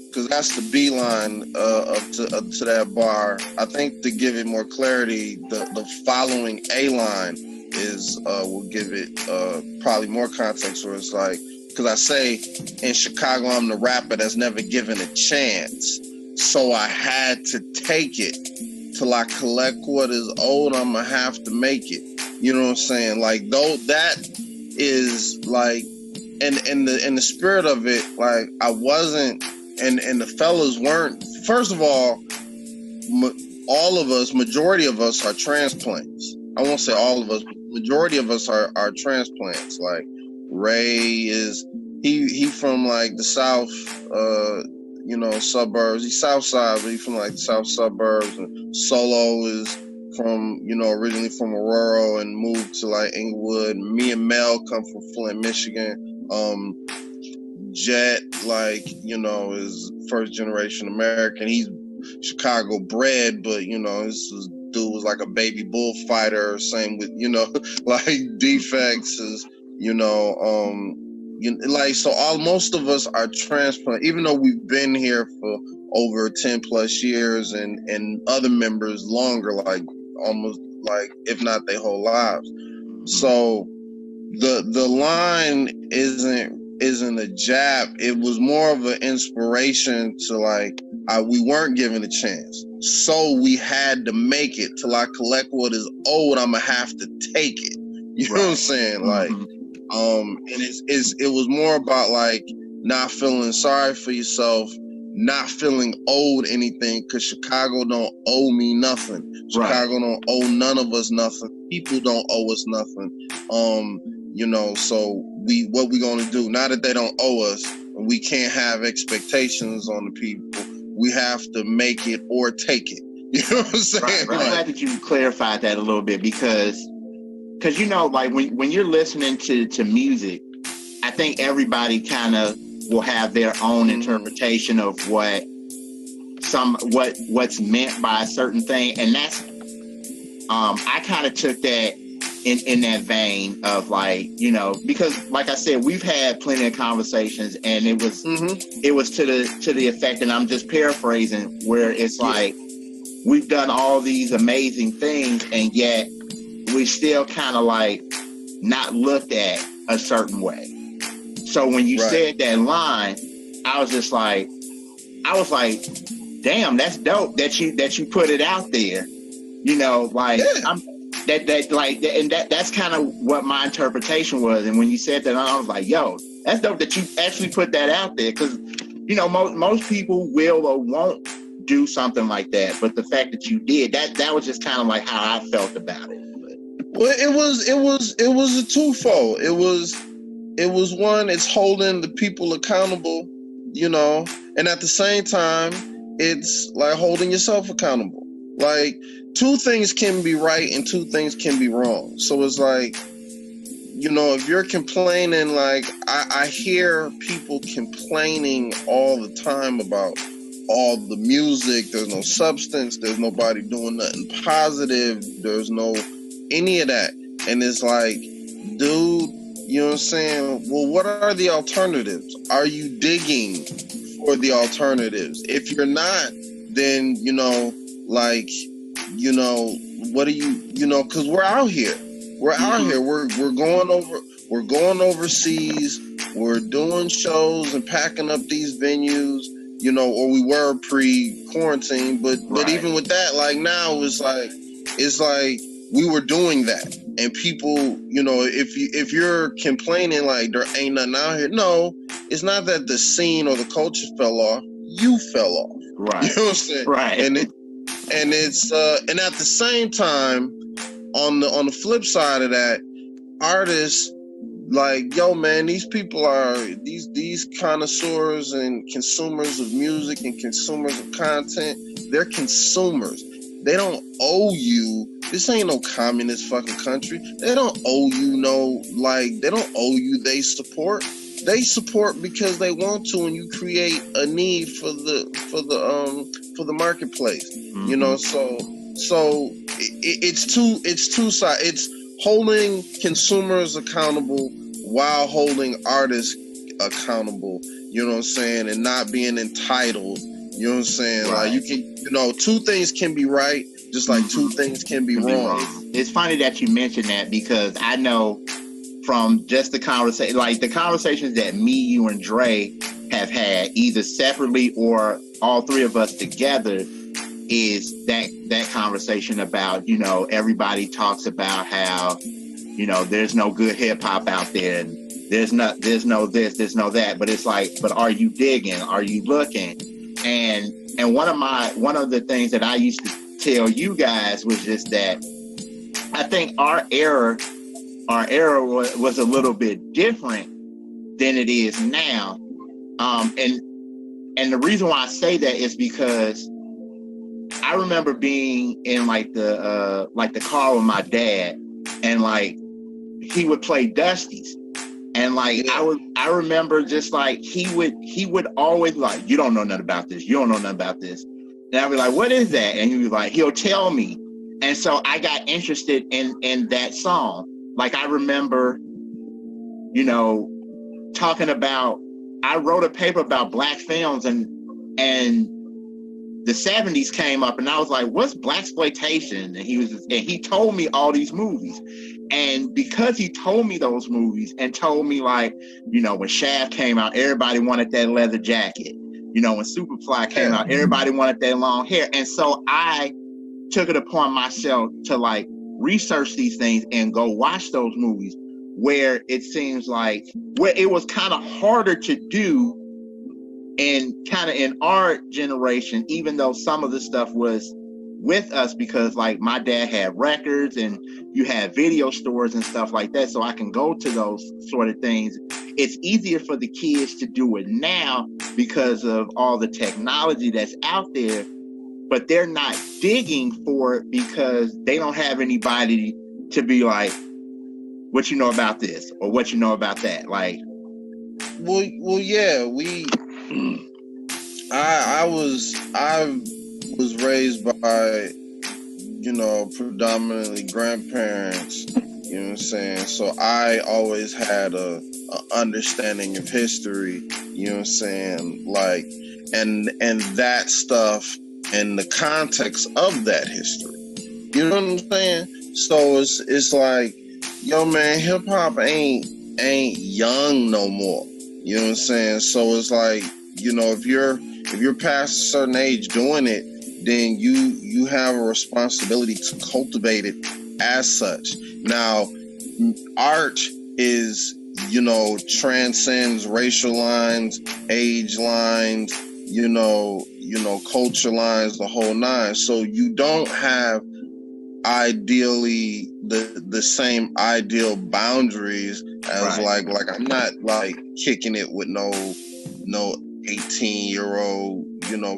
because that's the B line to that bar. I think to give it more clarity, the following A line will give it probably more context, where it's like, because I say in Chicago I'm the rapper that's never given a chance, so I had to take it till I collect what is owed. I'ma have to make it. You know what I'm saying? Like, though, that is like, and in the spirit of it, like, I wasn't, and the fellas weren't. First of all majority of us are transplants. I won't say all of us, but majority of us are transplants. Like, Ray is, he from like the south, suburbs. He's south side, but he's from like the south suburbs. And Solo is from, originally from Aurora and moved to like Inglewood. Me and Mel come from Flint, Michigan. Jet, is first generation American. He's Chicago bred, but this dude was like a baby bullfighter. Same with like Defects is most of us are transplant, even though we've been here for over 10 plus years, and other members longer, like almost like if not their whole lives. So the line isn't a jab. It was more of an inspiration to like, we weren't given a chance, so we had to make it till I collect what is owed. I'ma have to take it. You know what I'm saying? Like, and it was more about like not feeling sorry for yourself, not feeling owed anything, because Chicago don't owe me nothing. Chicago don't owe none of us nothing. People don't owe us nothing. So what we gonna do? Now that they don't owe us, and we can't have expectations on the people, we have to make it or take it. You know what I'm saying? Right. I'm glad that you clarified that a little bit, because like when you're listening to music, I think everybody kind of will have their own interpretation of what's meant by a certain thing, and that's I kind of took that in that vein of like, because like I said, we've had plenty of conversations, and it was to the effect, and I'm just paraphrasing, where it's like, we've done all these amazing things, and yet we still kind of like not looked at a certain way. So when you said that line, I was like, damn, that's dope that you put it out there. That's kind of what my interpretation was. And when you said that, I was like, yo, that's dope that you actually put that out there, because most people will or won't do something like that, but the fact that you did, that was just kind of like how I felt about it. Well, it was a twofold. It was one, it's holding the people accountable, and at the same time, it's like holding yourself accountable. Like, two things can be right and two things can be wrong. So it's like, if you're complaining, like I hear people complaining all the time about all the music, there's no substance, there's nobody doing nothing positive, there's no any of that. And it's like, dude, you know what I'm saying? Well, what are the alternatives? Are you digging for the alternatives? If you're not, then, what are you, because we're out here. We're out here. We're going overseas. We're doing shows and packing up these venues, or we were pre-quarantine. But even with that, like now, it's like we were doing that. And people, if you're complaining like there ain't nothing out here, no, it's not that the scene or the culture fell off. You fell off. Right. You know what I'm saying? Right. And it's and at the same time, on the flip side of that, artists, like, yo, man, these people are these connoisseurs and consumers of music and consumers of content. They're consumers. They don't owe you. This ain't no communist fucking country. They don't owe you they don't owe you they support. They support because they want to, and you create a need for the marketplace. Mm-hmm. You know, so it's two sides. It's holding consumers accountable while holding artists accountable. You know what I'm saying, and not being entitled. You know what I'm saying? Right. Like you can, two things can be right, just like two things can be wrong. It's funny that you mentioned that because I know from just the conversation, like the conversations that me, you, and Dre have had, either separately or all three of us together, is that conversation about, everybody talks about how, there's no good hip hop out there, and there's no this, there's no that, but it's like, but are you digging? Are you looking? And one of the things that I used to tell you guys was just that I think our era was a little bit different than it is now. And the reason why I say that is because I remember being in the car with my dad, and like he would play Dusties. And like I remember just like he would always like, you don't know nothing about this. You don't know nothing about this. And I'd be like, what is that? And he was like, he'll tell me. And so I got interested in that song. Like I remember, talking about, I wrote a paper about black films, and the 70s came up, and I was like, what's blaxploitation? And he told me all these movies. And because he told me those movies and told me, like, when Shaft came out, everybody wanted that leather jacket. When Superfly came out, everybody wanted that long hair. And so I took it upon myself to like research these things and go watch those movies, where it seems like where it was kind of harder to do and kind of in our generation, even though some of the stuff was with us, because like my dad had records and you had video stores and stuff like that, so I can go to those sort of things. It's easier for the kids to do it now because of all the technology that's out there, but they're not digging for it because they don't have anybody to be like, what you know about this or what you know about that. Like, well, yeah, I was raised by, predominantly grandparents, you know what I'm saying? So I always had a understanding of history, you know what I'm saying? Like, and that stuff and the context of that history, you know what I'm saying? So it's like, yo, man, hip hop ain't young no more, you know what I'm saying? So it's like, if you're past a certain age doing it, then you have a responsibility to cultivate it as such. Now, art is, transcends racial lines, age lines, culture lines, the whole nine. So you don't have ideally the same ideal boundaries as right. like I'm not like kicking it with no 18-year-old,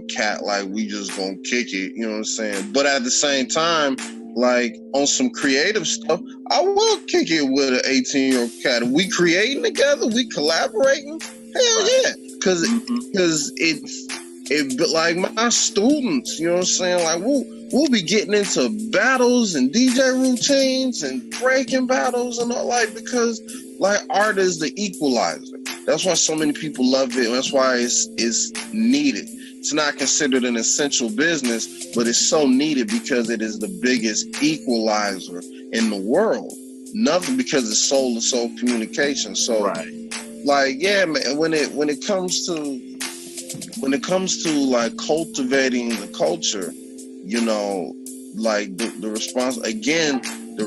cat, like we just gonna kick it, you know what I'm saying? But at the same time, like on some creative stuff, I will kick it with an 18-year-old cat. We creating together, we collaborating, hell yeah. Cause it like my students, you know what I'm saying? Like we'll be getting into battles and DJ routines and breaking battles and all, like, because like art is the equalizer. That's why so many people love it. That's why it's needed. It's not considered an essential business, but it's so needed because it is the biggest equalizer in the world. Nothing, because it's soul to soul communication. So, right. Like, yeah, man, when it comes to like cultivating the culture, like the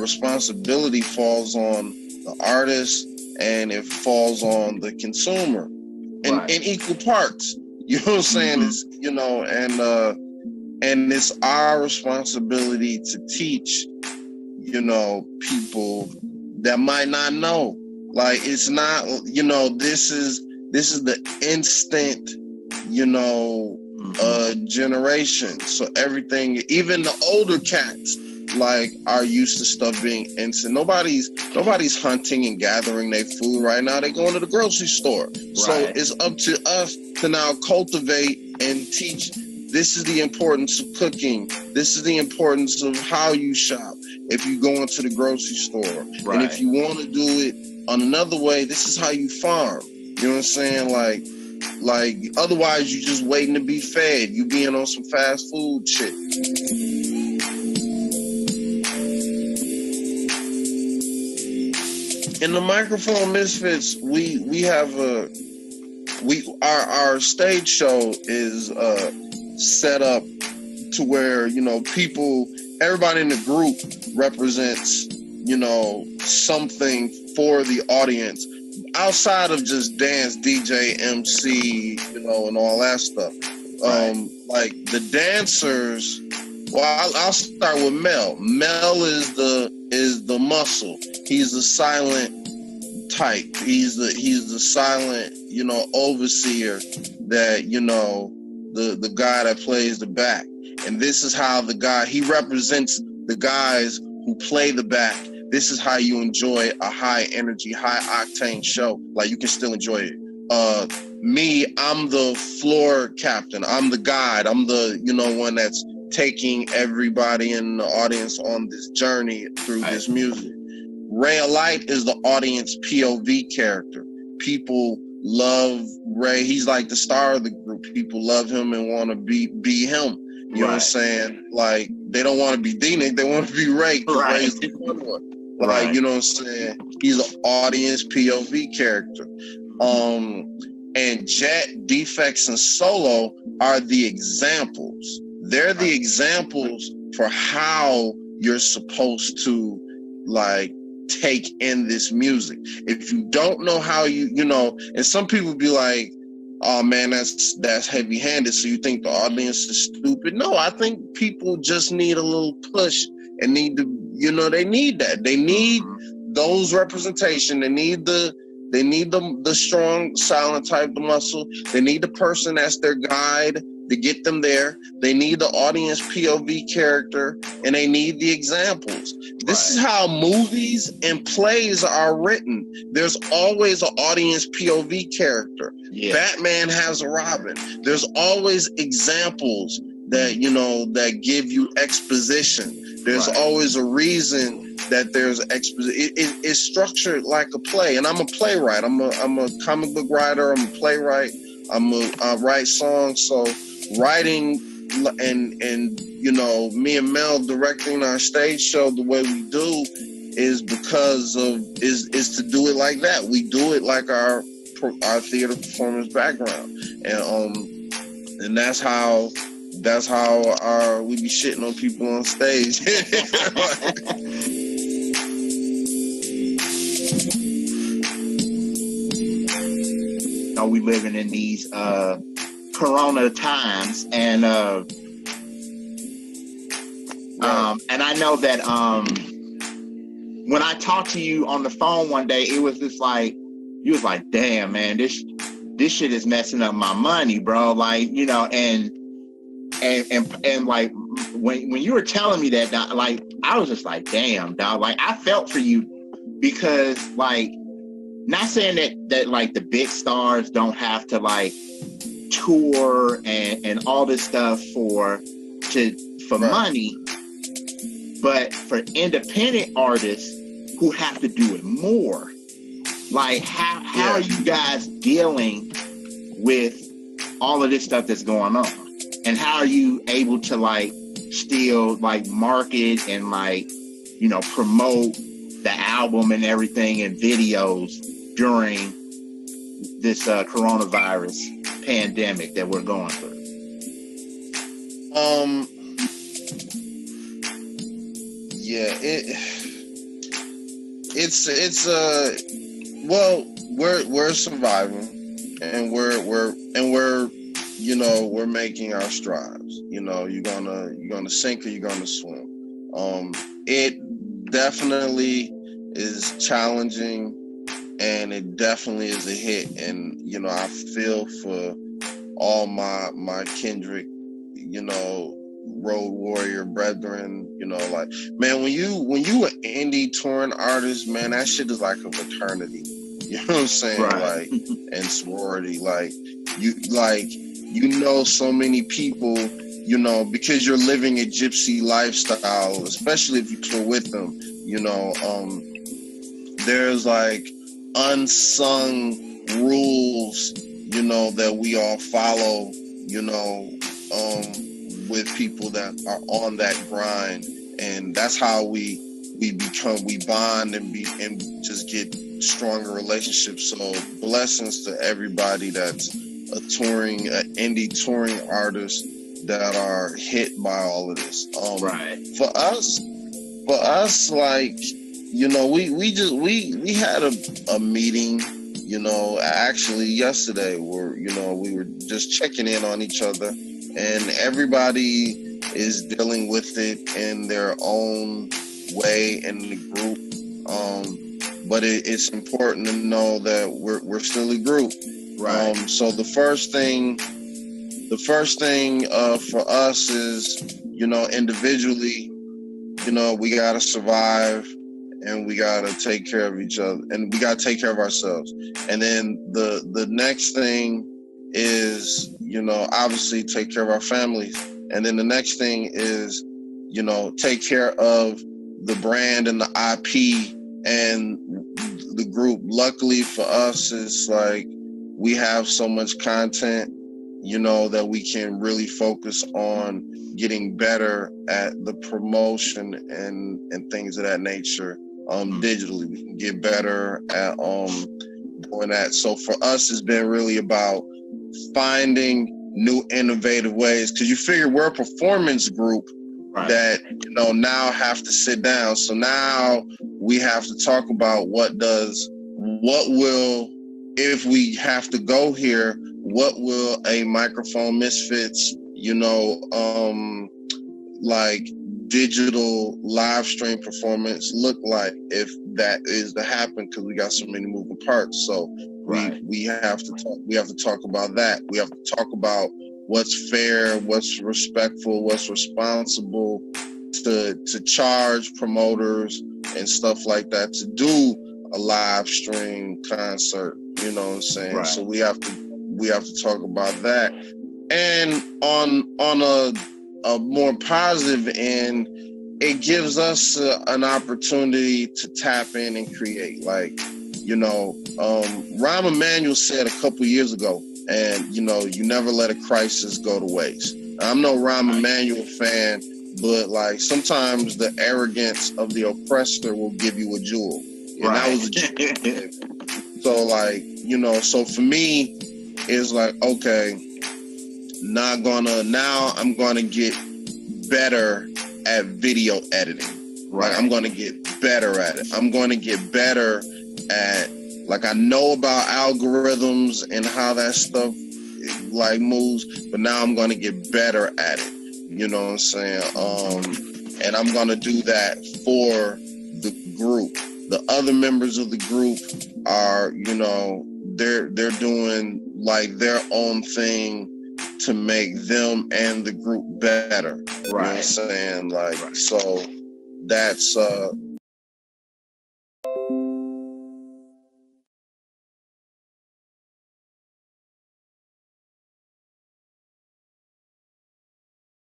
responsibility falls on the artist and it falls on the consumer in equal parts. You know what I'm saying? Mm-hmm. It's, and it's our responsibility to teach, people that might not know. Like, it's not, you know, this is the instant, you know, generation. So everything, even the older cats, like, are used to stuff being instant. Nobody's hunting and gathering their food right now. They going to the grocery store. Right. So it's up to us to now cultivate and teach. This is the importance of cooking. This is the importance of how you shop. If you go into the grocery store, right. And if you want to do it on another way, this is how you farm. You know what I'm saying? Like otherwise you just waiting to be fed. You being on some fast food shit. In the Microphone Misfits, we have our stage show is set up to where, you know, everybody in the group represents, you know, something for the audience outside of just dance, DJ, MC, you know, and all that stuff. Right. Like the dancers, well, I'll start with Mel. Mel is the muscle. He's the silent type. He's the silent, you know, overseer that, you know, the guy that plays the back. And this is how he represents the guys who play the back. This is how you enjoy a high energy, high octane show. Like, you can still enjoy it. Me, I'm the floor captain. I'm the guide. I'm the, you know, one that's taking everybody in the audience on this journey through this music. Ray Alight is the audience POV character. People love Ray. He's like the star of the group. People love him and want to be him. You know what I'm saying? Like, they don't want to be D-Nick, they want to be Ray. Right. Ray's the fun one. Like, you know what I'm saying? He's an audience POV character. And Jet, Defects, and Solo are the examples. They're the examples for how you're supposed to, like, take in this music. If you don't know how you know, and some people be like, oh man, that's heavy-handed, so you think the audience is stupid. No, I think people just need a little push and need to, you know, they need that. They need those representation. They need the strong, silent type of muscle. They need the person that's their guide to get them there. They need the audience POV character, and they need the examples. This is how movies and plays are written. There's always an audience POV character. Yeah. Batman has a Robin. There's always examples that, you know, that give you exposition. There's always a reason that there's exposition. It's structured like a play, and I'm a playwright. I'm a comic book writer. I'm a playwright. I write songs. So writing and you know, me and Mel directing our stage show the way we do is because of is to do it like that. We do it like our theater performance background, and that's how we be shitting on people on stage. Are we living in these Corona times, and I know that when I talked to you on the phone one day, it was just like, you was like, damn man, this shit is messing up my money, bro. Like, you know, and like when you were telling me that, like, I was just like, damn, dog. Like, I felt for you, because, like, not saying that like the big stars don't have to like tour and all this stuff for money, but for independent artists who have to do it more, like how are you guys dealing with all of this stuff that's going on, and how are you able to like still like market and like, you know, promote the album and everything and videos during this coronavirus pandemic that we're going through? Well, we're surviving, and we're you know, we're making our strides. You know, you're gonna sink or you're gonna swim. It definitely is challenging and it definitely is a hit. And you know, I feel for all my kindred, you know, road warrior brethren. You know, like, man, when you an indie touring artist, man, that shit is like a fraternity. You know what I'm saying? Right. Like, and sorority. Like you know so many people, you know, because you're living a gypsy lifestyle, especially if you tour with them, you know, there's like unsung rules, you know, that we all follow, you know, with people that are on that grind. And that's how we bond and just get stronger relationships. So blessings to everybody that's a indie touring artist that are hit by all of this. Right. For us, like, you know, we had a meeting, you know, actually yesterday, where, you know, we were just checking in on each other, and everybody is dealing with it in their own way in the group. But it's important to know that we're still a group. Right. So the first thing for us is, you know, individually, you know, we gotta survive, and we gotta take care of each other, and we gotta take care of ourselves. And then the next thing is, you know, obviously take care of our families. And then the next thing is, you know, take care of the brand and the IP and the group. Luckily for us, it's like we have so much content, you know, that we can really focus on getting better at the promotion and things of that nature. Digitally, we can get better at doing that. So for us, it's been really about finding new innovative ways, because you figure we're a performance group that, you know, now have to sit down. So now we have to talk about what will, if we have to go here, what will a Microphone Misfitz, you know, like digital live stream performance look like, if that is to happen, because we got so many moving parts. So we have to talk about that. We have to talk about what's fair, what's respectful, what's responsible to charge promoters and stuff like that to do a live stream concert. You know what I'm saying? Right. So we have to talk about that. And on a more positive end, it gives us an opportunity to tap in and create. Like, you know, Rahm Emanuel said a couple years ago, and, you know, you never let a crisis go to waste. I'm no Rahm Emanuel fan, but like sometimes the arrogance of the oppressor will give you a jewel. And that was a jewel. So like, you know, so for me, it's like, okay, now I'm gonna get better at video editing. Right. Like, I'm gonna get better at it. I'm gonna get better at, like, I know about algorithms and how that stuff like moves, but now I'm gonna get better at it. You know what I'm saying? And I'm gonna do that for the group. The other members of the group are, you know, they're doing like their own thing to make them and the group better. Right. You know what I'm saying? Like, so that's